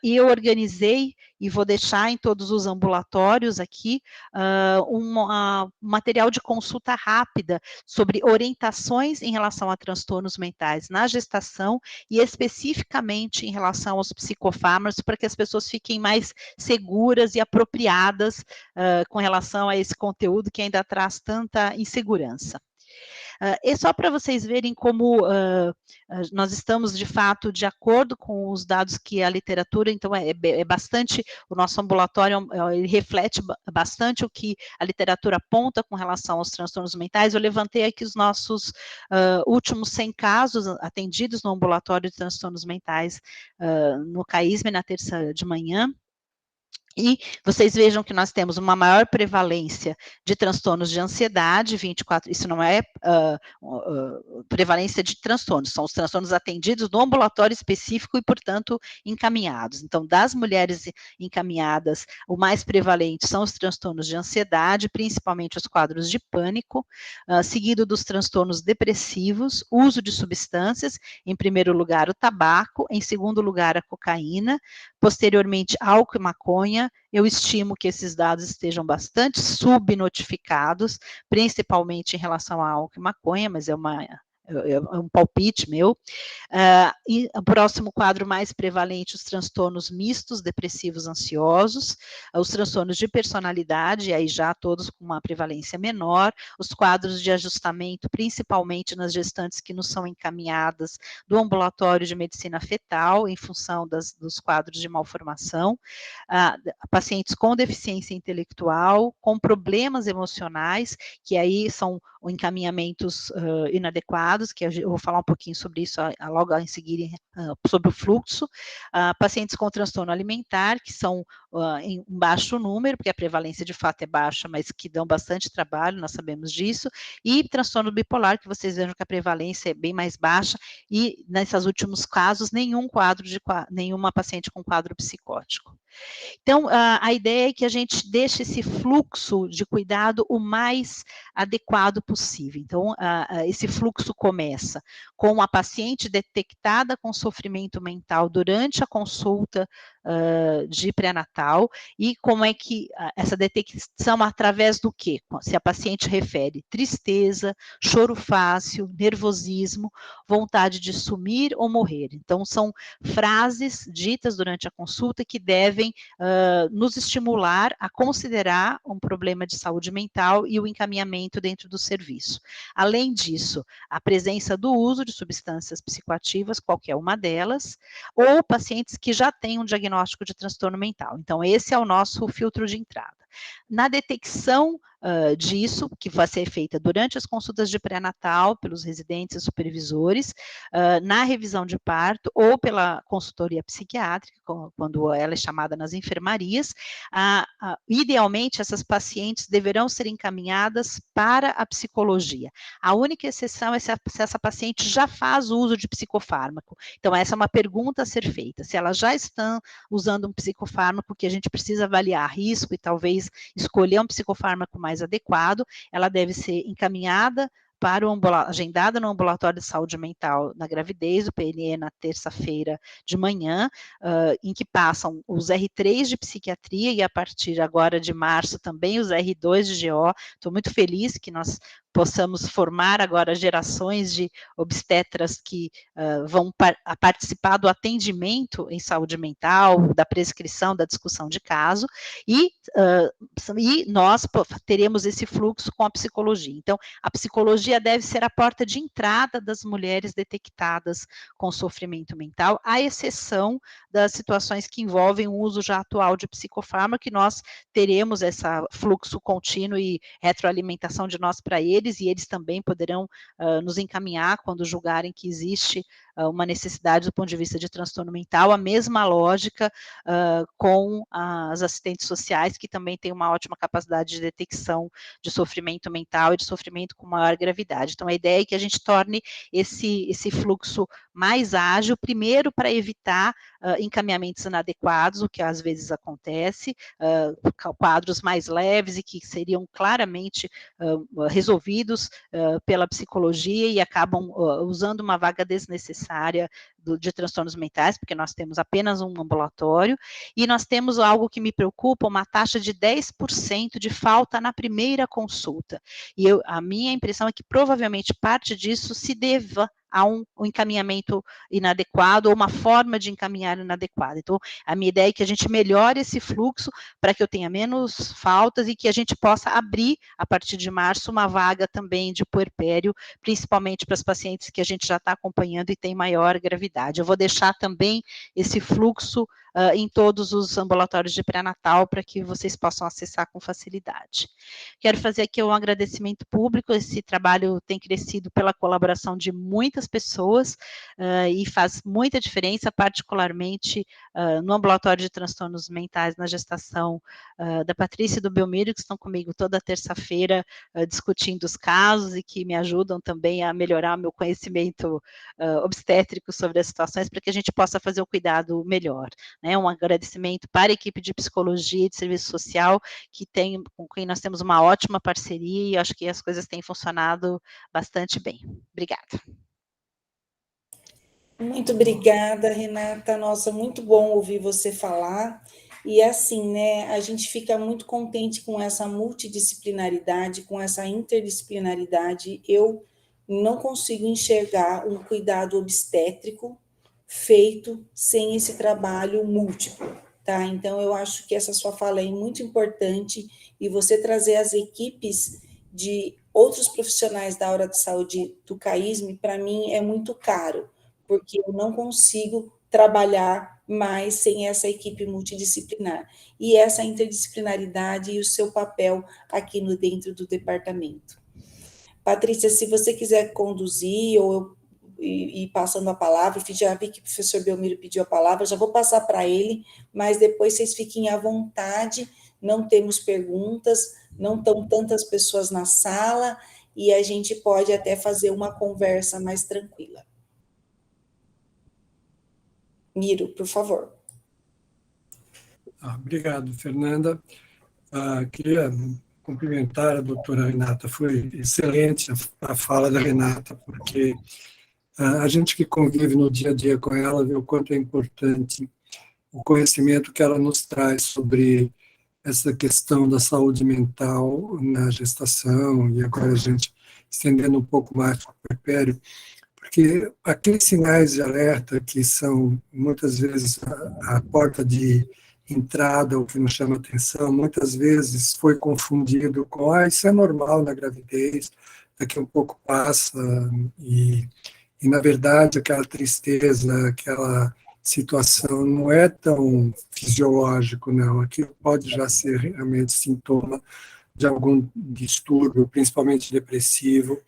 e eu organizei e vou deixar em todos os ambulatórios aqui um material de consulta rápida sobre orientações em relação a transtornos mentais na gestação e especificamente em relação aos psicofármacos, para que as pessoas fiquem mais seguras e apropriadas com relação a esse conteúdo que ainda traz tanta insegurança. É só para vocês verem como nós estamos, de fato, de acordo com os dados que a literatura, então é bastante, o nosso ambulatório ele reflete bastante o que a literatura aponta com relação aos transtornos mentais. Eu levantei aqui os nossos últimos 100 casos atendidos no ambulatório de transtornos mentais no CAISM na terça de manhã. E vocês vejam que nós temos uma maior prevalência de transtornos de ansiedade, 24, isso não é prevalência de transtornos, são os transtornos atendidos no ambulatório específico e, portanto, encaminhados. Então, das mulheres encaminhadas, o mais prevalente são os transtornos de ansiedade, principalmente os quadros de pânico, seguido dos transtornos depressivos, uso de substâncias, em primeiro lugar o tabaco, em segundo lugar a cocaína, posteriormente álcool e maconha. Eu estimo que esses dados estejam bastante subnotificados, principalmente em relação a álcool e maconha, mas é um palpite meu. E o próximo quadro mais prevalente, os transtornos mistos, depressivos, ansiosos, os transtornos de personalidade, aí já todos com uma prevalência menor, os quadros de ajustamento, principalmente nas gestantes que nos são encaminhadas do ambulatório de medicina fetal, em função dos quadros de malformação, pacientes com deficiência intelectual, com problemas emocionais, que aí são encaminhamentos inadequados, que eu vou falar um pouquinho sobre isso logo em seguida, sobre o fluxo, pacientes com transtorno alimentar, que são em um baixo número, porque a prevalência de fato é baixa, mas que dão bastante trabalho, nós sabemos disso, e transtorno bipolar, que vocês vejam que a prevalência é bem mais baixa, e nesses últimos casos, nenhuma paciente com quadro psicótico. Então, a ideia é que a gente deixe esse fluxo de cuidado o mais adequado possível. Então, esse fluxo começa com a paciente detectada com sofrimento mental durante a consulta de pré-natal, e como é que essa detecção através do quê? Se a paciente refere tristeza, choro fácil, nervosismo, vontade de sumir ou morrer. Então, são frases ditas durante a consulta que devem nos estimular a considerar um problema de saúde mental e o encaminhamento dentro do serviço. Além disso, a presença do uso de substâncias psicoativas, qualquer uma delas, ou pacientes que já têm um diagnóstico de transtorno mental. Então, esse é o nosso filtro de entrada. Na detecção disso, que vai ser feita durante as consultas de pré-natal, pelos residentes e supervisores, na revisão de parto, ou pela consultoria psiquiátrica, quando ela é chamada nas enfermarias, idealmente essas pacientes deverão ser encaminhadas para a psicologia. A única exceção é se essa paciente já faz uso de psicofármaco. Então, essa é uma pergunta a ser feita. Se elas já estão usando um psicofármaco, que a gente precisa avaliar risco e talvez escolher um psicofármaco mais adequado, ela deve ser encaminhada para agendada no ambulatório de saúde mental na gravidez, o PNE na terça-feira de manhã, em que passam os R3 de psiquiatria e a partir agora de março também os R2 de GO. Estou muito feliz que nós possamos formar agora gerações de obstetras que vão participar do atendimento em saúde mental, da prescrição, da discussão de caso, e nós teremos esse fluxo com a psicologia. Então, a psicologia deve ser a porta de entrada das mulheres detectadas com sofrimento mental, à exceção das situações que envolvem o uso já atual de psicofármaco, que nós teremos esse fluxo contínuo e retroalimentação de nós para eles, e eles também poderão nos encaminhar quando julgarem que existe uma necessidade do ponto de vista de transtorno mental, a mesma lógica com as assistentes sociais, que também têm uma ótima capacidade de detecção de sofrimento mental e de sofrimento com maior gravidade. Então, a ideia é que a gente torne esse fluxo mais ágil, primeiro para evitar encaminhamentos inadequados, o que às vezes acontece, quadros mais leves e que seriam claramente resolvidos pela psicologia e acabam usando uma vaga desnecessária nessa área de transtornos mentais, porque nós temos apenas um ambulatório, e nós temos algo que me preocupa, uma taxa de 10% de falta na primeira consulta. E a minha impressão é que provavelmente parte disso se deva a um encaminhamento inadequado ou uma forma de encaminhar inadequada. Então, a minha ideia é que a gente melhore esse fluxo para que eu tenha menos faltas e que a gente possa abrir, a partir de março, uma vaga também de puerpério, principalmente para as pacientes que a gente já está acompanhando e tem maior gravidade. Eu vou deixar também esse fluxo em todos os ambulatórios de pré-natal para que vocês possam acessar com facilidade. Quero fazer aqui um agradecimento público, esse trabalho tem crescido pela colaboração de muitas pessoas e faz muita diferença, particularmente no ambulatório de transtornos mentais na gestação da Patrícia e do Belmiro, que estão comigo toda terça-feira discutindo os casos e que me ajudam também a melhorar meu conhecimento obstétrico sobre as situações, para que a gente possa fazer o cuidado melhor. Né? Um agradecimento para a equipe de psicologia e de serviço social, com quem nós temos uma ótima parceria e acho que as coisas têm funcionado bastante bem. Obrigada. Muito obrigada, Renata. Nossa, muito bom ouvir você falar. E assim, né, a gente fica muito contente com essa multidisciplinaridade, com essa interdisciplinaridade. Eu não consigo enxergar um cuidado obstétrico feito sem esse trabalho múltiplo, tá? Então, eu acho que essa sua fala é muito importante e você trazer as equipes de outros profissionais da área de saúde do CAISM, para mim, é muito caro, porque eu não consigo trabalhar mais sem essa equipe multidisciplinar. E essa interdisciplinaridade e o seu papel aqui dentro do departamento. Patrícia, se você quiser conduzir ou eu ir passando a palavra, já vi que o professor Belmiro pediu a palavra, já vou passar para ele, mas depois vocês fiquem à vontade, não temos perguntas, não estão tantas pessoas na sala, e a gente pode até fazer uma conversa mais tranquila. Miro, por favor. Obrigado, Fernanda. Queria cumprimentar a doutora Renata, foi excelente a fala da Renata, porque a gente que convive no dia a dia com ela vê o quanto é importante o conhecimento que ela nos traz sobre essa questão da saúde mental na gestação, e agora a gente estendendo um pouco mais para o puerpério, porque aqueles sinais de alerta que são muitas vezes a porta de entrada, o que nos chama atenção, muitas vezes foi confundido com isso é normal na gravidez, daqui a um pouco passa, e na verdade aquela tristeza, aquela situação não é tão fisiológico, não, aquilo pode já ser realmente sintoma de algum distúrbio, principalmente depressivo,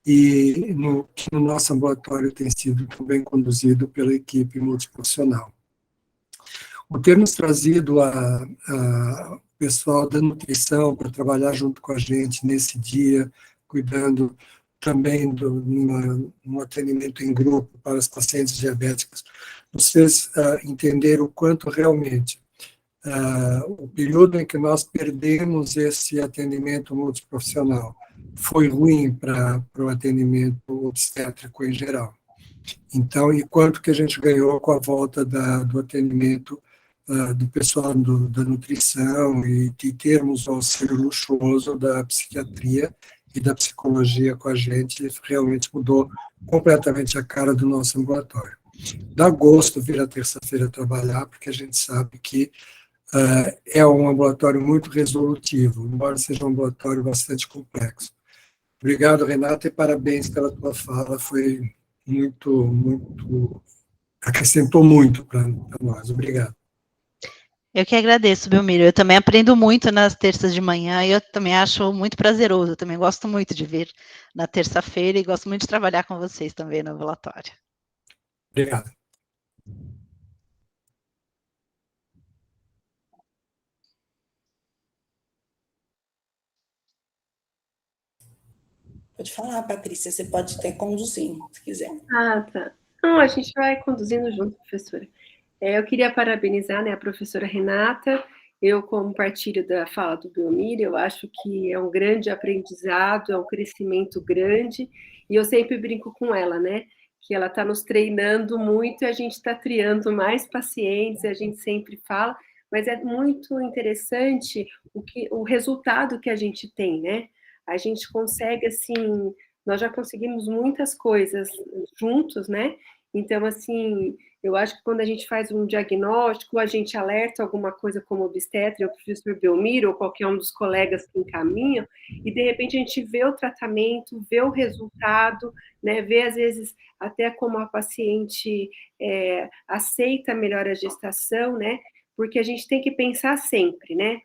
e que no nosso ambulatório tem sido também conduzido pela equipe multiprofissional. O ter nos trazido o pessoal da nutrição para trabalhar junto com a gente nesse dia, cuidando também no atendimento em grupo para os pacientes diabéticos, nos fez entender o quanto realmente o período em que nós perdemos esse atendimento multiprofissional foi ruim para o atendimento obstétrico em geral. Então, e quanto que a gente ganhou com a volta do atendimento do pessoal da nutrição e de termos o auxílio luxuoso da psiquiatria e da psicologia com a gente, realmente mudou completamente a cara do nosso ambulatório. Dá gosto vir a terça-feira trabalhar, porque a gente sabe que é um ambulatório muito resolutivo, embora seja um ambulatório bastante complexo. Obrigado, Renata, e parabéns pela tua fala, foi muito, acrescentou muito para nós. Obrigado. Eu que agradeço, Belmiro. Eu também aprendo muito nas terças de manhã e eu também acho muito prazeroso. Eu também gosto muito de vir na terça-feira e gosto muito de trabalhar com vocês também no ambulatório. Obrigado. Pode falar, Patrícia, você pode até conduzir, se quiser. Tá. Não, a gente vai conduzindo junto, professora. Eu queria parabenizar, né, a professora Renata. Eu compartilho da fala do Belmiro, eu acho que é um grande aprendizado, é um crescimento grande, e eu sempre brinco com ela, né, que ela está nos treinando muito e a gente está triando mais pacientes, a gente sempre fala, mas é muito interessante o resultado que a gente tem, né? A gente consegue, assim, nós já conseguimos muitas coisas juntos, né? Então, assim, eu acho que quando a gente faz um diagnóstico, a gente alerta alguma coisa como obstetra, o professor Belmiro, ou qualquer um dos colegas que encaminham, e de repente a gente vê o tratamento, vê o resultado, né? Vê, às vezes, até como a paciente aceita melhor a gestação, né? Porque a gente tem que pensar sempre, né?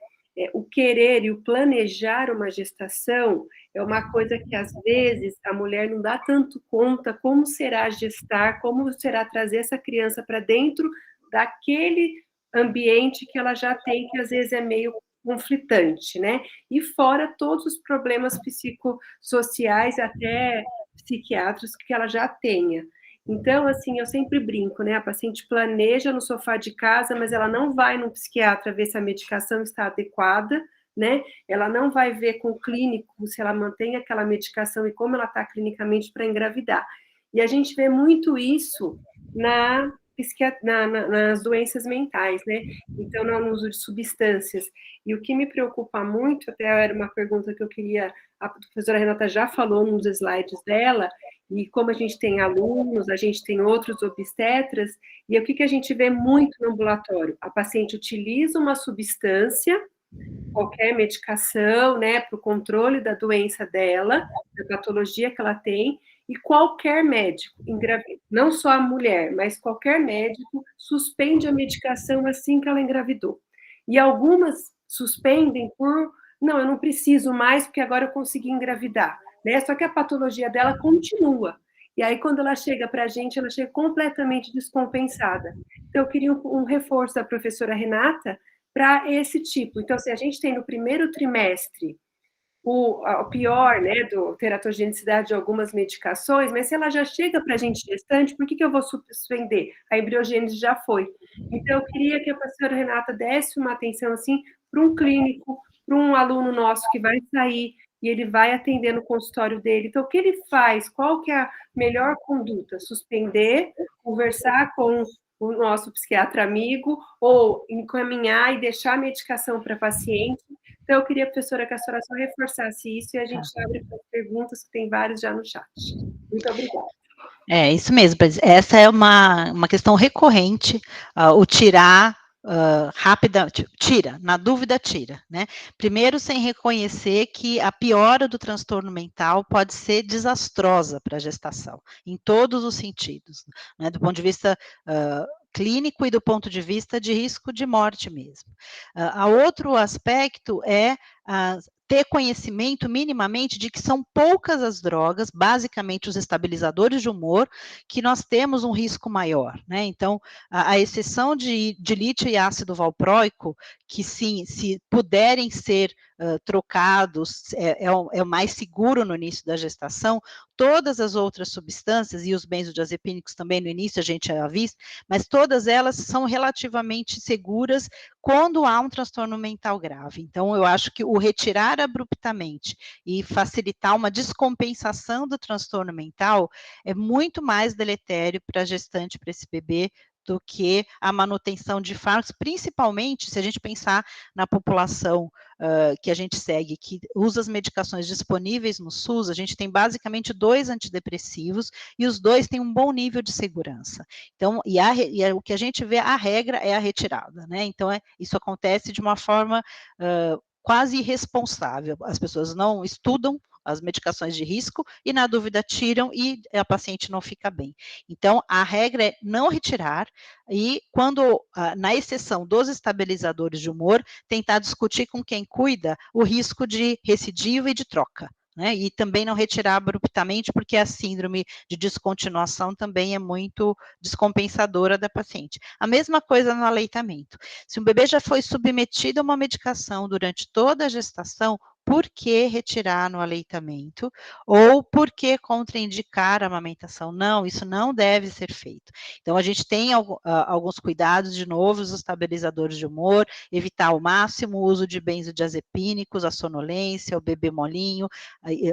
O querer e o planejar uma gestação é uma coisa que, às vezes, a mulher não dá tanto conta como será gestar, como será trazer essa criança para dentro daquele ambiente que ela já tem, que às vezes é meio conflitante, né? E fora todos os problemas psicossociais, até psiquiátricos que ela já tenha. Então, assim, eu sempre brinco, né? A paciente planeja no sofá de casa, mas ela não vai no psiquiatra ver se a medicação está adequada, né? Ela não vai ver com o clínico se ela mantém aquela medicação e como ela está clinicamente para engravidar. E a gente vê muito isso nas doenças mentais, né? Então, no uso de substâncias. E o que me preocupa muito, até era uma pergunta que eu queria, a professora Renata já falou nos slides dela, e como a gente tem alunos, a gente tem outros obstetras, e o que a gente vê muito no ambulatório? A paciente utiliza uma substância, qualquer medicação, né, para o controle da doença dela, da patologia que ela tem, e qualquer médico, não só a mulher, mas qualquer médico, suspende a medicação assim que ela engravidou. E algumas suspendem não, eu não preciso mais, porque agora eu consegui engravidar, né? Só que a patologia dela continua. E aí, quando ela chega para a gente, ela chega completamente descompensada. Então, eu queria um reforço da professora Renata para esse tipo. Então, se a gente tem no primeiro trimestre o pior, né, do teratogenicidade de algumas medicações, mas se ela já chega para a gente gestante, por que eu vou suspender? A embriogênese já foi. Então, eu queria que a professora Renata desse uma atenção, assim, para um clínico, para um aluno nosso que vai sair e ele vai atender no consultório dele. Então, o que ele faz? Qual que é a melhor conduta? Suspender, conversar com o nosso psiquiatra amigo, ou encaminhar e deixar a medicação para paciente. Então, eu queria, professora, que a senhora só reforçasse isso e a gente abre para perguntas, que tem várias já no chat. Muito obrigada. É, isso mesmo, essa é uma questão recorrente, o tirar rápida, tira, na dúvida tira, né? Primeiro, sem reconhecer que a piora do transtorno mental pode ser desastrosa para a gestação, em todos os sentidos, né? Do ponto de vista clínico e do ponto de vista de risco de morte mesmo. Outro aspecto é ter conhecimento minimamente de que são poucas as drogas, basicamente os estabilizadores de humor, que nós temos um risco maior, né? Então, a exceção de lítio e ácido valproico, que sim, se puderem ser trocados, é o mais seguro no início da gestação, todas as outras substâncias, e os benzodiazepínicos também no início a gente já visto, mas todas elas são relativamente seguras quando há um transtorno mental grave. Então, eu acho que o retirar abruptamente e facilitar uma descompensação do transtorno mental é muito mais deletério para a gestante, para esse bebê, do que a manutenção de fármacos, principalmente se a gente pensar na população que a gente segue, que usa as medicações disponíveis no SUS, a gente tem basicamente 2 antidepressivos e os 2 têm um bom nível de segurança. Então, o que a gente vê, a regra é a retirada, né? Então, isso acontece de uma forma quase irresponsável. As pessoas não estudam as medicações de risco e, na dúvida, tiram e a paciente não fica bem. Então, a regra é não retirar e, quando, na exceção dos estabilizadores de humor, tentar discutir com quem cuida o risco de recidiva e de troca. Né, e também não retirar abruptamente, porque a síndrome de descontinuação também é muito descompensadora da paciente. A mesma coisa no aleitamento. Se um bebê já foi submetido a uma medicação durante toda a gestação, por que retirar no aleitamento, ou por que contraindicar a amamentação. Não, isso não deve ser feito. Então, a gente tem alguns cuidados, de novo, os estabilizadores de humor, evitar ao máximo o uso de benzodiazepínicos, a sonolência, o bebê molinho,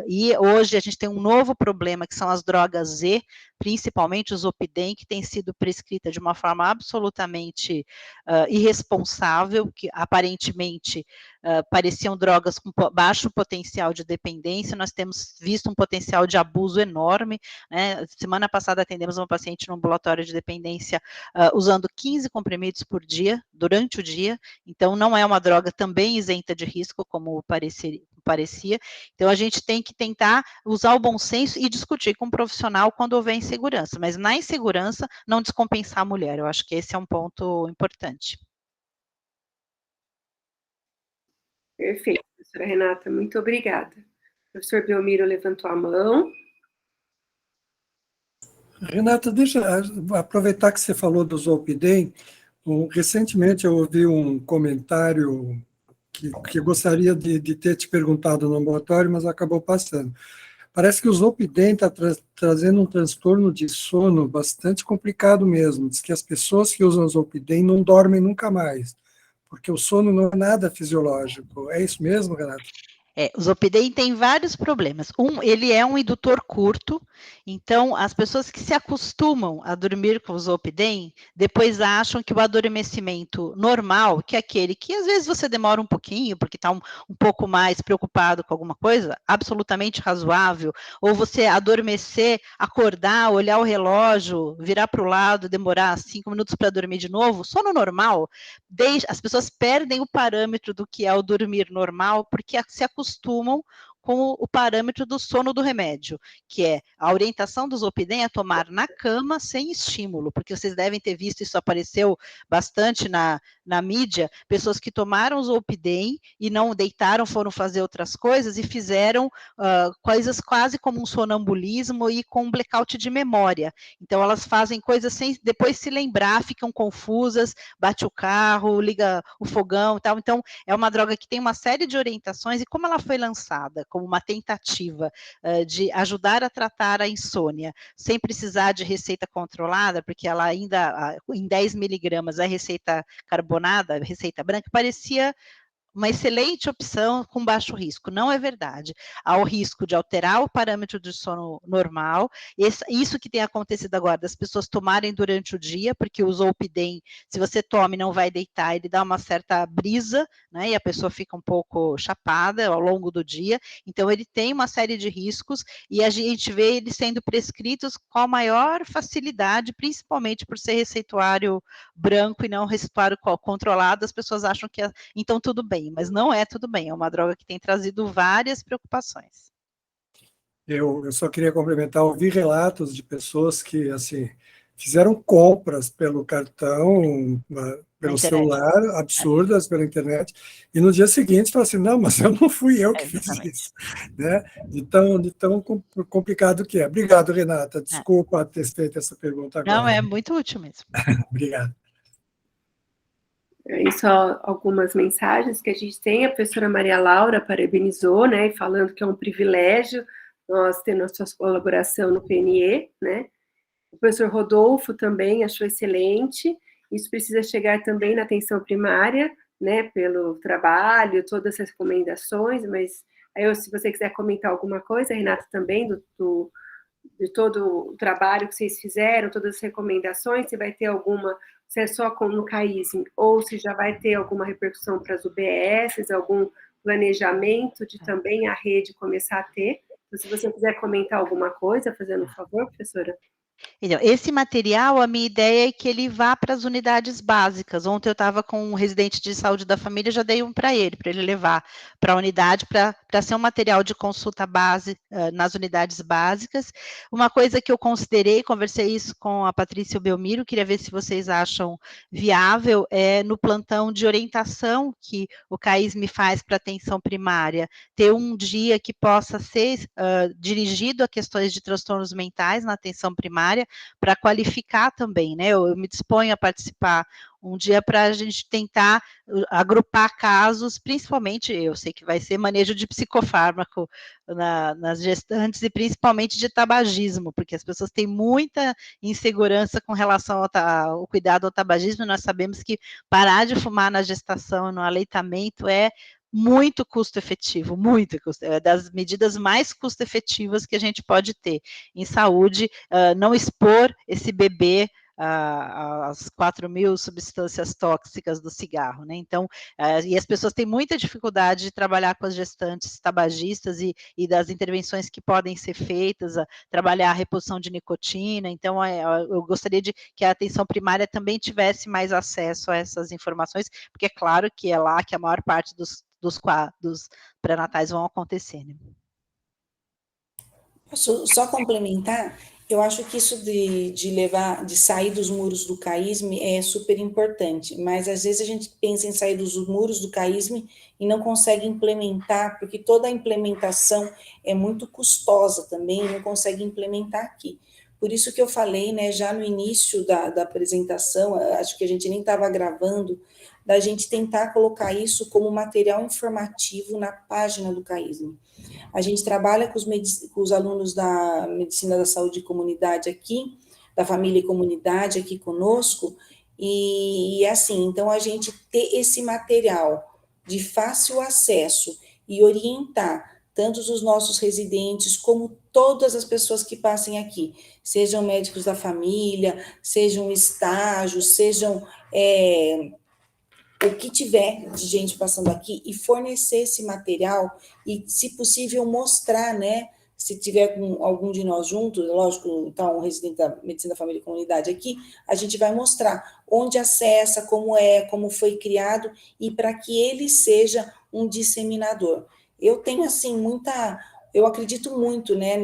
e hoje a gente tem um novo problema, que são as drogas Z, principalmente o Zolpidem, que tem sido prescrita de uma forma absolutamente irresponsável, que aparentemente pareciam drogas com baixo potencial de dependência. Nós temos visto um potencial de abuso enorme, né? Semana passada atendemos uma paciente no ambulatório de dependência usando 15 comprimidos por dia, durante o dia, então não é uma droga também isenta de risco, como parecia. Então, a gente tem que tentar usar o bom senso e discutir com o profissional quando houver insegurança, mas na insegurança, não descompensar a mulher. Eu acho que esse é um ponto importante. Perfeito, professora Renata, muito obrigada. O professor Belmiro levantou a mão. Renata, deixa aproveitar que você falou do Zolpidem. Recentemente eu ouvi um comentário que gostaria de ter te perguntado no ambulatório, mas acabou passando. Parece que o Zolpidem está trazendo um transtorno de sono bastante complicado mesmo. Diz que as pessoas que usam Zolpidem não dormem nunca mais, porque o sono não é nada fisiológico. É isso mesmo, Renata? O Zolpidem tem vários problemas. Ele é um indutor curto, então as pessoas que se acostumam a dormir com o Zolpidem, depois acham que o adormecimento normal, que é aquele que às vezes você demora um pouquinho, porque está um pouco mais preocupado com alguma coisa, absolutamente razoável, ou você adormecer, acordar, olhar o relógio, virar para o lado, demorar 5 minutos para dormir de novo, sono normal, as pessoas perdem o parâmetro do que é o dormir normal, porque se acostumam com o parâmetro do sono do remédio, que é a orientação do Zolpidem a tomar na cama sem estímulo, porque vocês devem ter visto, isso apareceu bastante na mídia, pessoas que tomaram o Zolpidem e não deitaram, foram fazer outras coisas e fizeram coisas quase como um sonambulismo e com um blackout de memória. Então, elas fazem coisas sem depois se lembrar, ficam confusas, bate o carro, liga o fogão e tal. Então, é uma droga que tem uma série de orientações, e como ela foi lançada como uma tentativa de ajudar a tratar a insônia, sem precisar de receita controlada, porque ela ainda, em 10 miligramas, é receita carbonada, receita branca, parecia uma excelente opção com baixo risco. Não é verdade. Há o risco de alterar o parâmetro de sono normal. Isso que tem acontecido agora, das pessoas tomarem durante o dia, porque o Zolpidem, se você toma e não vai deitar, ele dá uma certa brisa, né, e a pessoa fica um pouco chapada ao longo do dia. Então, ele tem uma série de riscos, e a gente vê eles sendo prescritos com a maior facilidade, principalmente por ser receituário branco e não receituário controlado. As pessoas acham que, então, tudo bem, mas não é tudo bem, é uma droga que tem trazido várias preocupações. Eu só queria complementar, ouvi relatos de pessoas que, assim, fizeram compras pelo cartão, pelo celular, absurdas, pela internet, e no dia seguinte falaram assim, não, mas não fui eu que fiz isso, né? De tão complicado que é. Obrigado, Renata, desculpa ter feito essa pergunta agora. Não, é muito útil mesmo. Obrigado. E só algumas mensagens que a gente tem. A professora Maria Laura parabenizou, né, falando que é um privilégio nós ter nossa colaboração no PNE, né. O professor Rodolfo também achou excelente. Isso precisa chegar também na atenção primária, né, pelo trabalho, todas as recomendações, mas aí, se você quiser comentar alguma coisa, Renata, também, de todo o trabalho que vocês fizeram, todas as recomendações, se vai ter alguma, se é só no CAISM, ou se já vai ter alguma repercussão para as UBSs, algum planejamento de também a rede começar a ter. Então, se você quiser comentar alguma coisa, fazendo um favor, professora. Então, esse material, a minha ideia é que ele vá para as unidades básicas. Ontem eu estava com um residente de saúde da família, já dei um para ele levar para a unidade, para ser um material de consulta base nas unidades básicas. Uma coisa que eu considerei, conversei isso com a Patrícia Belmiro, queria ver se vocês acham viável, é no plantão de orientação que o CAISM faz para atenção primária, ter um dia que possa ser dirigido a questões de transtornos mentais na atenção primária, primária, para qualificar também, né? Eu me disponho a participar um dia para a gente tentar agrupar casos, principalmente, eu sei que vai ser manejo de psicofármaco nas gestantes e principalmente de tabagismo, porque as pessoas têm muita insegurança com relação ao cuidado ao tabagismo, e nós sabemos que parar de fumar na gestação e no aleitamento é muito custo efetivo, é das medidas mais custo efetivas que a gente pode ter em saúde, não expor esse bebê as 4.000 substâncias tóxicas do cigarro, né? Então, e as pessoas têm muita dificuldade de trabalhar com as gestantes tabagistas e das intervenções que podem ser feitas, trabalhar a reposição de nicotina. Então, eu gostaria que a atenção primária também tivesse mais acesso a essas informações, porque é claro que é lá que a maior parte dos pré-natais vão acontecer, né? Posso só complementar? Eu acho que isso de sair dos muros do CAISM é super importante, mas às vezes a gente pensa em sair dos muros do CAISM e não consegue implementar, porque toda a implementação é muito custosa também, e não consegue implementar aqui. Por isso que eu falei, né, já no início da apresentação, acho que a gente nem estava gravando, da gente tentar colocar isso como material informativo na página do CAISM. A gente trabalha com os alunos da Medicina da Saúde e Comunidade aqui, da família e comunidade aqui conosco, e assim, então a gente ter esse material de fácil acesso e orientar tanto os nossos residentes como todas as pessoas que passem aqui, sejam médicos da família, sejam estágios, sejam o que tiver de gente passando aqui e fornecer esse material e, se possível, mostrar, né? Se tiver com algum de nós juntos, lógico, então, um residente da Medicina da Família e Comunidade aqui, a gente vai mostrar onde acessa, como foi criado, e para que ele seja um disseminador. Eu tenho, assim, eu acredito muito, né,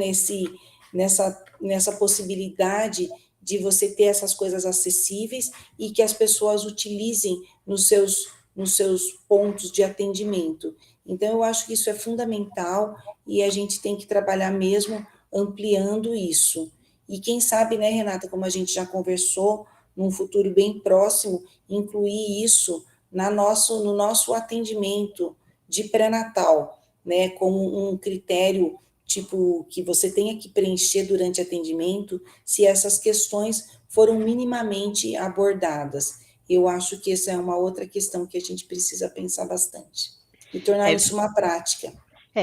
nessa possibilidade de você ter essas coisas acessíveis e que as pessoas utilizem nos seus pontos de atendimento. Então, eu acho que isso é fundamental e a gente tem que trabalhar mesmo ampliando isso. E quem sabe, né, Renata, como a gente já conversou, num futuro bem próximo, incluir isso no nosso atendimento de pré-natal, né, como um critério tipo, que você tenha que preencher durante atendimento, se essas questões foram minimamente abordadas. Eu acho que essa é uma outra questão que a gente precisa pensar bastante. E tornar isso uma prática.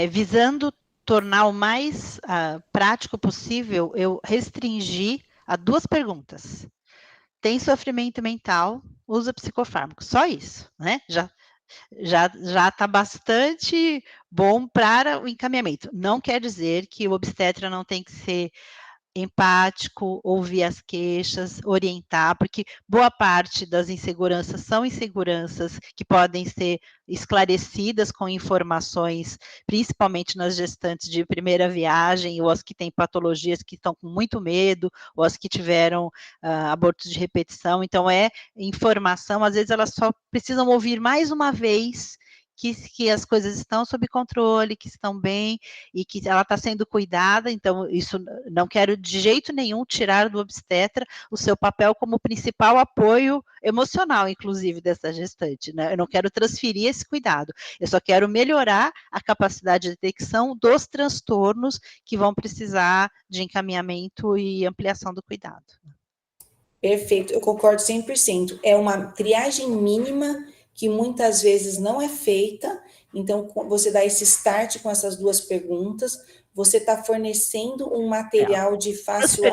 Visando tornar o mais prático possível, eu restringi a 2 perguntas. Tem sofrimento mental, usa psicofármaco, só isso, né? Já está bastante bom para o encaminhamento. Não quer dizer que o obstetra não tem que ser empático, ouvir as queixas, orientar, porque boa parte das inseguranças são inseguranças que podem ser esclarecidas com informações, principalmente nas gestantes de primeira viagem, ou as que têm patologias que estão com muito medo, ou as que tiveram abortos de repetição. Então, informação, às vezes elas só precisam ouvir mais uma vez que as coisas estão sob controle, que estão bem, e que ela está sendo cuidada. Então, isso não quero de jeito nenhum tirar do obstetra o seu papel como principal apoio emocional, inclusive, dessa gestante, né? Eu não quero transferir esse cuidado, eu só quero melhorar a capacidade de detecção dos transtornos que vão precisar de encaminhamento e ampliação do cuidado. Perfeito, eu concordo 100%. É uma triagem mínima que muitas vezes não é feita, então você dá esse start com essas 2 perguntas, você está fornecendo um material de fácil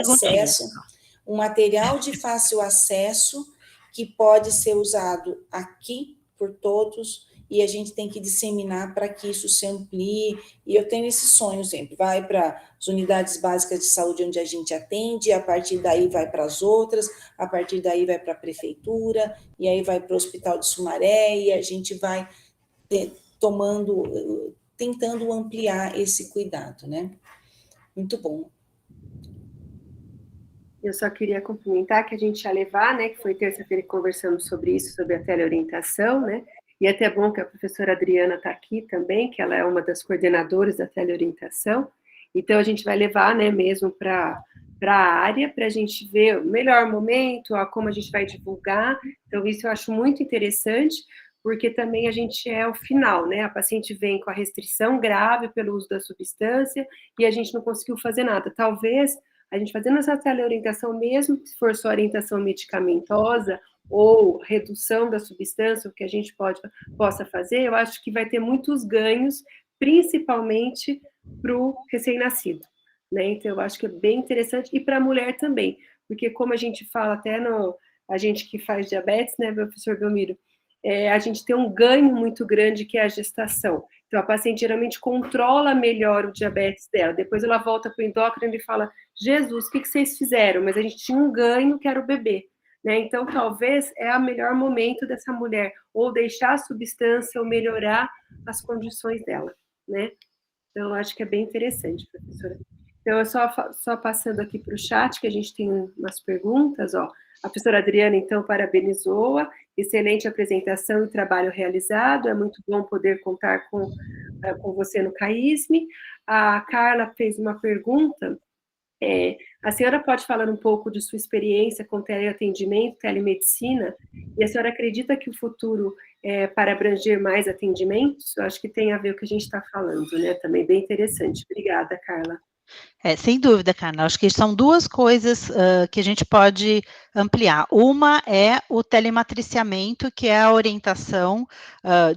acesso, que pode ser usado aqui por todos, e a gente tem que disseminar para que isso se amplie, e eu tenho esse sonho sempre, vai para as unidades básicas de saúde onde a gente atende, a partir daí vai para as outras, a partir daí vai para a prefeitura, e aí vai para o Hospital de Sumaré, e a gente vai tentando ampliar esse cuidado, né? Muito bom. Eu só queria complementar que a gente ia levar, né, que foi terça-feira que conversamos sobre isso, sobre a teleorientação, né, e é até bom que a professora Adriana está aqui também, que ela é uma das coordenadoras da teleorientação, então a gente vai levar, né, mesmo para para a área, para a gente ver o melhor momento, como a gente vai divulgar. Então, isso eu acho muito interessante, porque também a gente é o final, né? A paciente vem com a restrição grave pelo uso da substância e a gente não conseguiu fazer nada. Talvez a gente fazendo essa teleorientação, mesmo se for só orientação medicamentosa ou redução da substância, o que a gente possa fazer, eu acho que vai ter muitos ganhos, principalmente para o recém-nascido. Né? Então, eu acho que é bem interessante, e para a mulher também, porque como a gente fala até a gente que faz diabetes, né, professor Belmiro, a gente tem um ganho muito grande que é a gestação. Então, a paciente geralmente controla melhor o diabetes dela, depois ela volta para o endócrino e fala, Jesus, o que vocês fizeram? Mas a gente tinha um ganho que era o bebê. Né? Então, talvez é o melhor momento dessa mulher, ou deixar a substância, ou melhorar as condições dela. Né? Então, eu acho que é bem interessante, professora. Então, eu só passando aqui para o chat, que a gente tem umas perguntas, ó. A professora Adriana, então, parabenizou-a, excelente apresentação e trabalho realizado, é muito bom poder contar com você no CAISM. A Carla fez uma pergunta, a senhora pode falar um pouco de sua experiência com teleatendimento, telemedicina, e a senhora acredita que o futuro para abranger mais atendimentos? Eu acho que tem a ver com o que a gente está falando, né? Também bem interessante. Obrigada, Carla. Sem dúvida, Carla. Acho que são duas coisas que a gente pode ampliar. Uma é o telematriciamento, que é a orientação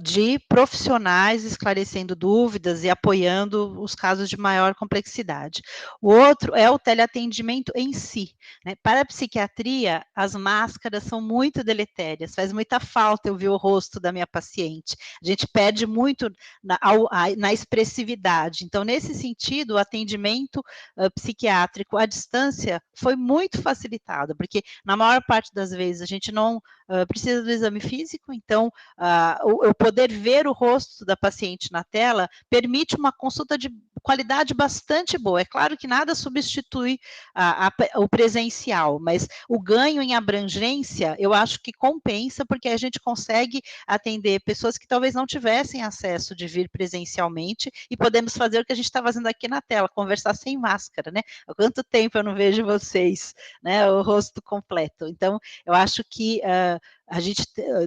de profissionais esclarecendo dúvidas e apoiando os casos de maior complexidade. O outro é o teleatendimento em si. Né? Para a psiquiatria, as máscaras são muito deletérias, faz muita falta eu ver o rosto da minha paciente. A gente perde muito na expressividade. Então, nesse sentido, o atendimento psiquiátrico à distância foi muito facilitado, porque na maior parte das vezes a gente não precisa do exame físico, então o poder ver o rosto da paciente na tela permite uma consulta de qualidade bastante boa. É claro que nada substitui o presencial, mas o ganho em abrangência eu acho que compensa, porque a gente consegue atender pessoas que talvez não tivessem acesso de vir presencialmente e podemos fazer o que a gente está fazendo aqui na tela, conversar sem máscara, né? Há quanto tempo eu não vejo vocês, né? O rosto completo. Então, eu acho que a gente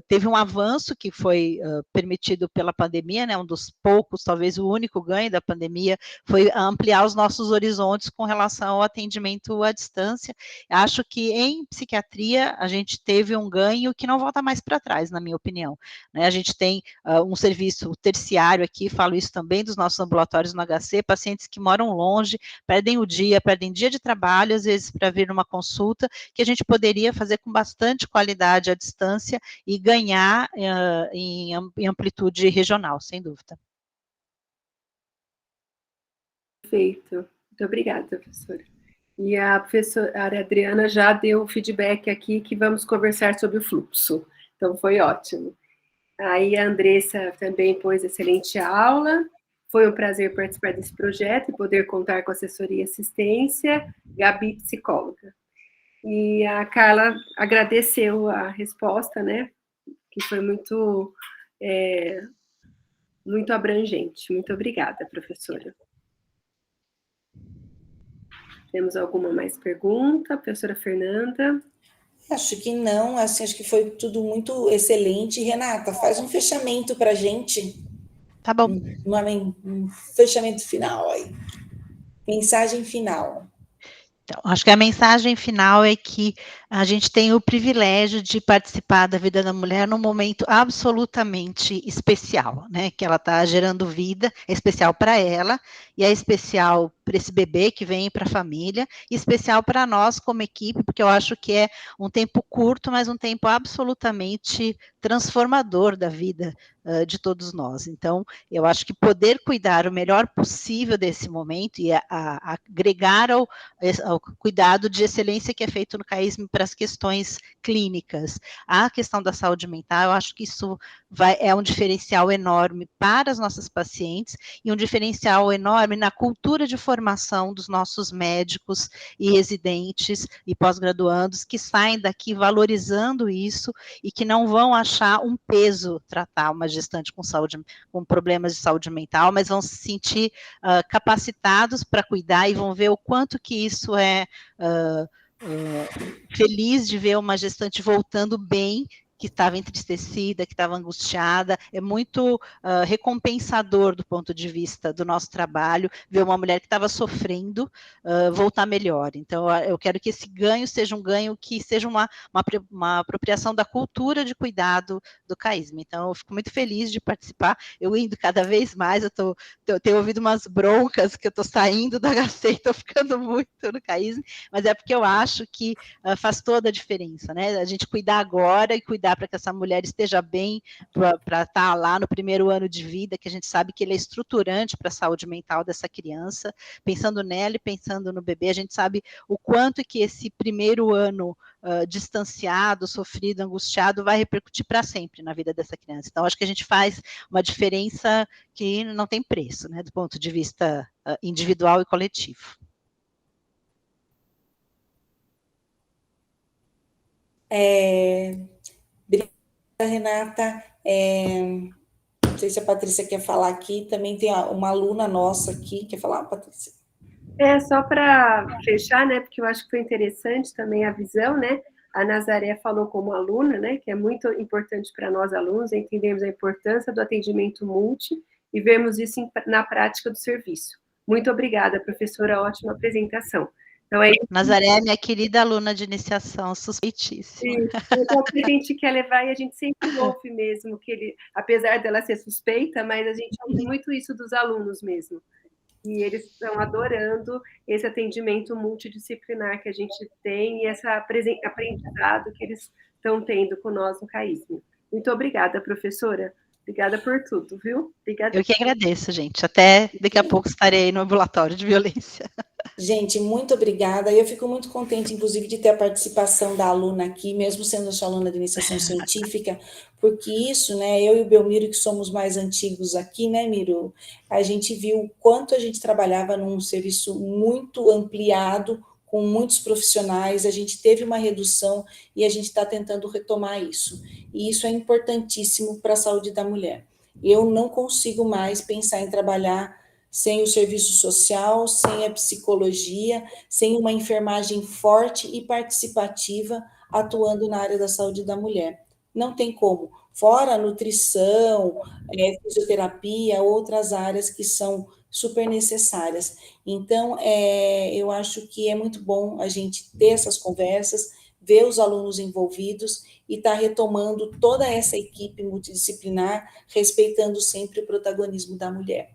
teve um avanço que foi permitido pela pandemia, né? Um dos poucos, talvez o único ganho da pandemia foi ampliar os nossos horizontes com relação ao atendimento à distância. Acho que em psiquiatria a gente teve um ganho que não volta mais para trás, na minha opinião. Né? A gente tem um serviço terciário aqui, falo isso também dos nossos ambulatórios no HC, pacientes que moram longe, perdem dia de trabalho, às vezes para vir numa consulta, que a gente poderia fazer com bastante qualidade à distância e ganhar em amplitude regional, sem dúvida. Perfeito. Muito obrigada, professora. E a professora Adriana já deu o feedback aqui que vamos conversar sobre o fluxo. Então, foi ótimo. Aí a Andressa também pôs excelente aula. Foi um prazer participar desse projeto e poder contar com assessoria e assistência. Gabi, psicóloga. E a Carla agradeceu a resposta, né? Que foi muito abrangente. Muito obrigada, professora. Temos alguma mais pergunta? Professora Fernanda? Acho que não, assim, acho que foi tudo muito excelente. Renata, faz um fechamento para a gente. Tá bom. Um fechamento final aí. Mensagem final. Então, acho que a mensagem final é que a gente tem o privilégio de participar da vida da mulher num momento absolutamente especial, né? Que ela está gerando vida, é especial para ela, e é especial para esse bebê que vem para a família, e especial para nós como equipe, porque eu acho que é um tempo curto, mas um tempo absolutamente transformador da vida de todos nós. Então, eu acho que poder cuidar o melhor possível desse momento e agregar ao cuidado de excelência que é feito no CAISM para as questões clínicas. A questão da saúde mental, eu acho que isso é um diferencial enorme para as nossas pacientes e um diferencial enorme na cultura de formação formação dos nossos médicos e residentes e pós-graduandos que saem daqui valorizando isso e que não vão achar um peso tratar uma gestante com problemas de saúde mental, mas vão se sentir capacitados para cuidar e vão ver o quanto que isso é feliz de ver uma gestante voltando bem, que estava entristecida, que estava angustiada, é muito recompensador do ponto de vista do nosso trabalho, ver uma mulher que estava sofrendo voltar melhor. Então, eu quero que esse ganho seja um ganho que seja uma apropriação da cultura de cuidado do CAISM. Então, eu fico muito feliz de participar, eu indo cada vez mais, eu tenho ouvido umas broncas que eu estou saindo da HC e estou ficando muito no CAISM, mas é porque eu acho que faz toda a diferença, né? A gente cuidar agora e cuidar para que essa mulher esteja bem, para estar lá no primeiro ano de vida, que a gente sabe que ele é estruturante para a saúde mental dessa criança, pensando nela e pensando no bebê, a gente sabe o quanto que esse primeiro ano distanciado, sofrido, angustiado, vai repercutir para sempre na vida dessa criança. Então, acho que a gente faz uma diferença que não tem preço, né, do ponto de vista individual e coletivo. Obrigada, Renata. Não sei se a Patrícia quer falar aqui, também tem uma aluna nossa aqui, quer falar, Patrícia? Só para fechar, né, porque eu acho que foi interessante também a visão, né, a Nazaré falou como aluna, né, que é muito importante para nós alunos, entendemos a importância do atendimento multi e vemos isso na prática do serviço. Muito obrigada, professora, ótima apresentação. Então, Nazaré, minha querida aluna de iniciação, suspeitíssima. Então, a gente quer levar e a gente sempre ouve mesmo, que ele, apesar dela ser suspeita, mas a gente ouve muito isso dos alunos mesmo. E eles estão adorando esse atendimento multidisciplinar que a gente tem e esse aprendizado que eles estão tendo com nós no CAISM. Muito obrigada, professora. Obrigada por tudo, viu? Obrigada. Eu que agradeço, gente. Até daqui a pouco estarei no ambulatório de violência. Gente, muito obrigada. Eu fico muito contente, inclusive, de ter a participação da aluna aqui, mesmo sendo sua aluna de iniciação científica, porque isso, né, eu e o Belmiro, que somos mais antigos aqui, né, Miro, a gente viu o quanto a gente trabalhava num serviço muito ampliado, com muitos profissionais, a gente teve uma redução e a gente está tentando retomar isso. E isso é importantíssimo para a saúde da mulher. Eu não consigo mais pensar em trabalhar sem o serviço social, sem a psicologia, sem uma enfermagem forte e participativa atuando na área da saúde da mulher. Não tem como. Fora a nutrição, fisioterapia, outras áreas que são super necessárias. Então, eu acho que é muito bom a gente ter essas conversas, ver os alunos envolvidos e estar retomando toda essa equipe multidisciplinar, respeitando sempre o protagonismo da mulher.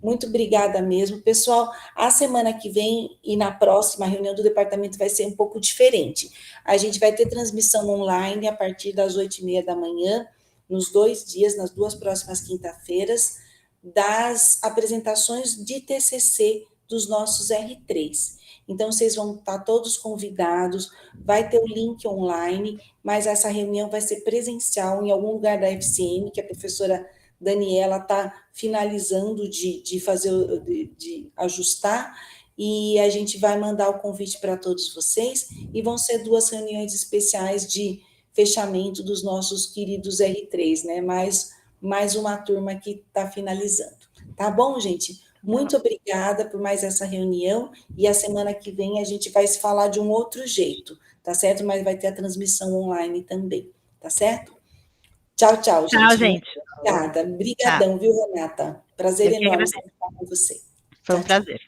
Muito obrigada mesmo. Pessoal, a semana que vem e na próxima reunião do departamento vai ser um pouco diferente. A gente vai ter transmissão online a partir das 8h30 da manhã, nos 2 dias, nas 2 próximas quinta-feiras, das apresentações de TCC dos nossos R3. Então, vocês vão estar todos convidados, vai ter o link online, mas essa reunião vai ser presencial em algum lugar da FCM, que a professora Daniela está finalizando de ajustar, e a gente vai mandar o convite para todos vocês, e vão ser 2 reuniões especiais de fechamento dos nossos queridos R3, né? Mais uma turma que está finalizando. Tá bom, gente? Muito obrigada por mais essa reunião, e a semana que vem a gente vai se falar de um outro jeito, tá certo? Mas vai ter a transmissão online também, tá certo? Tchau, tchau, gente. Tchau, gente. Obrigada. Obrigadão, viu, Renata? Prazer enorme estar com você. Foi um prazer.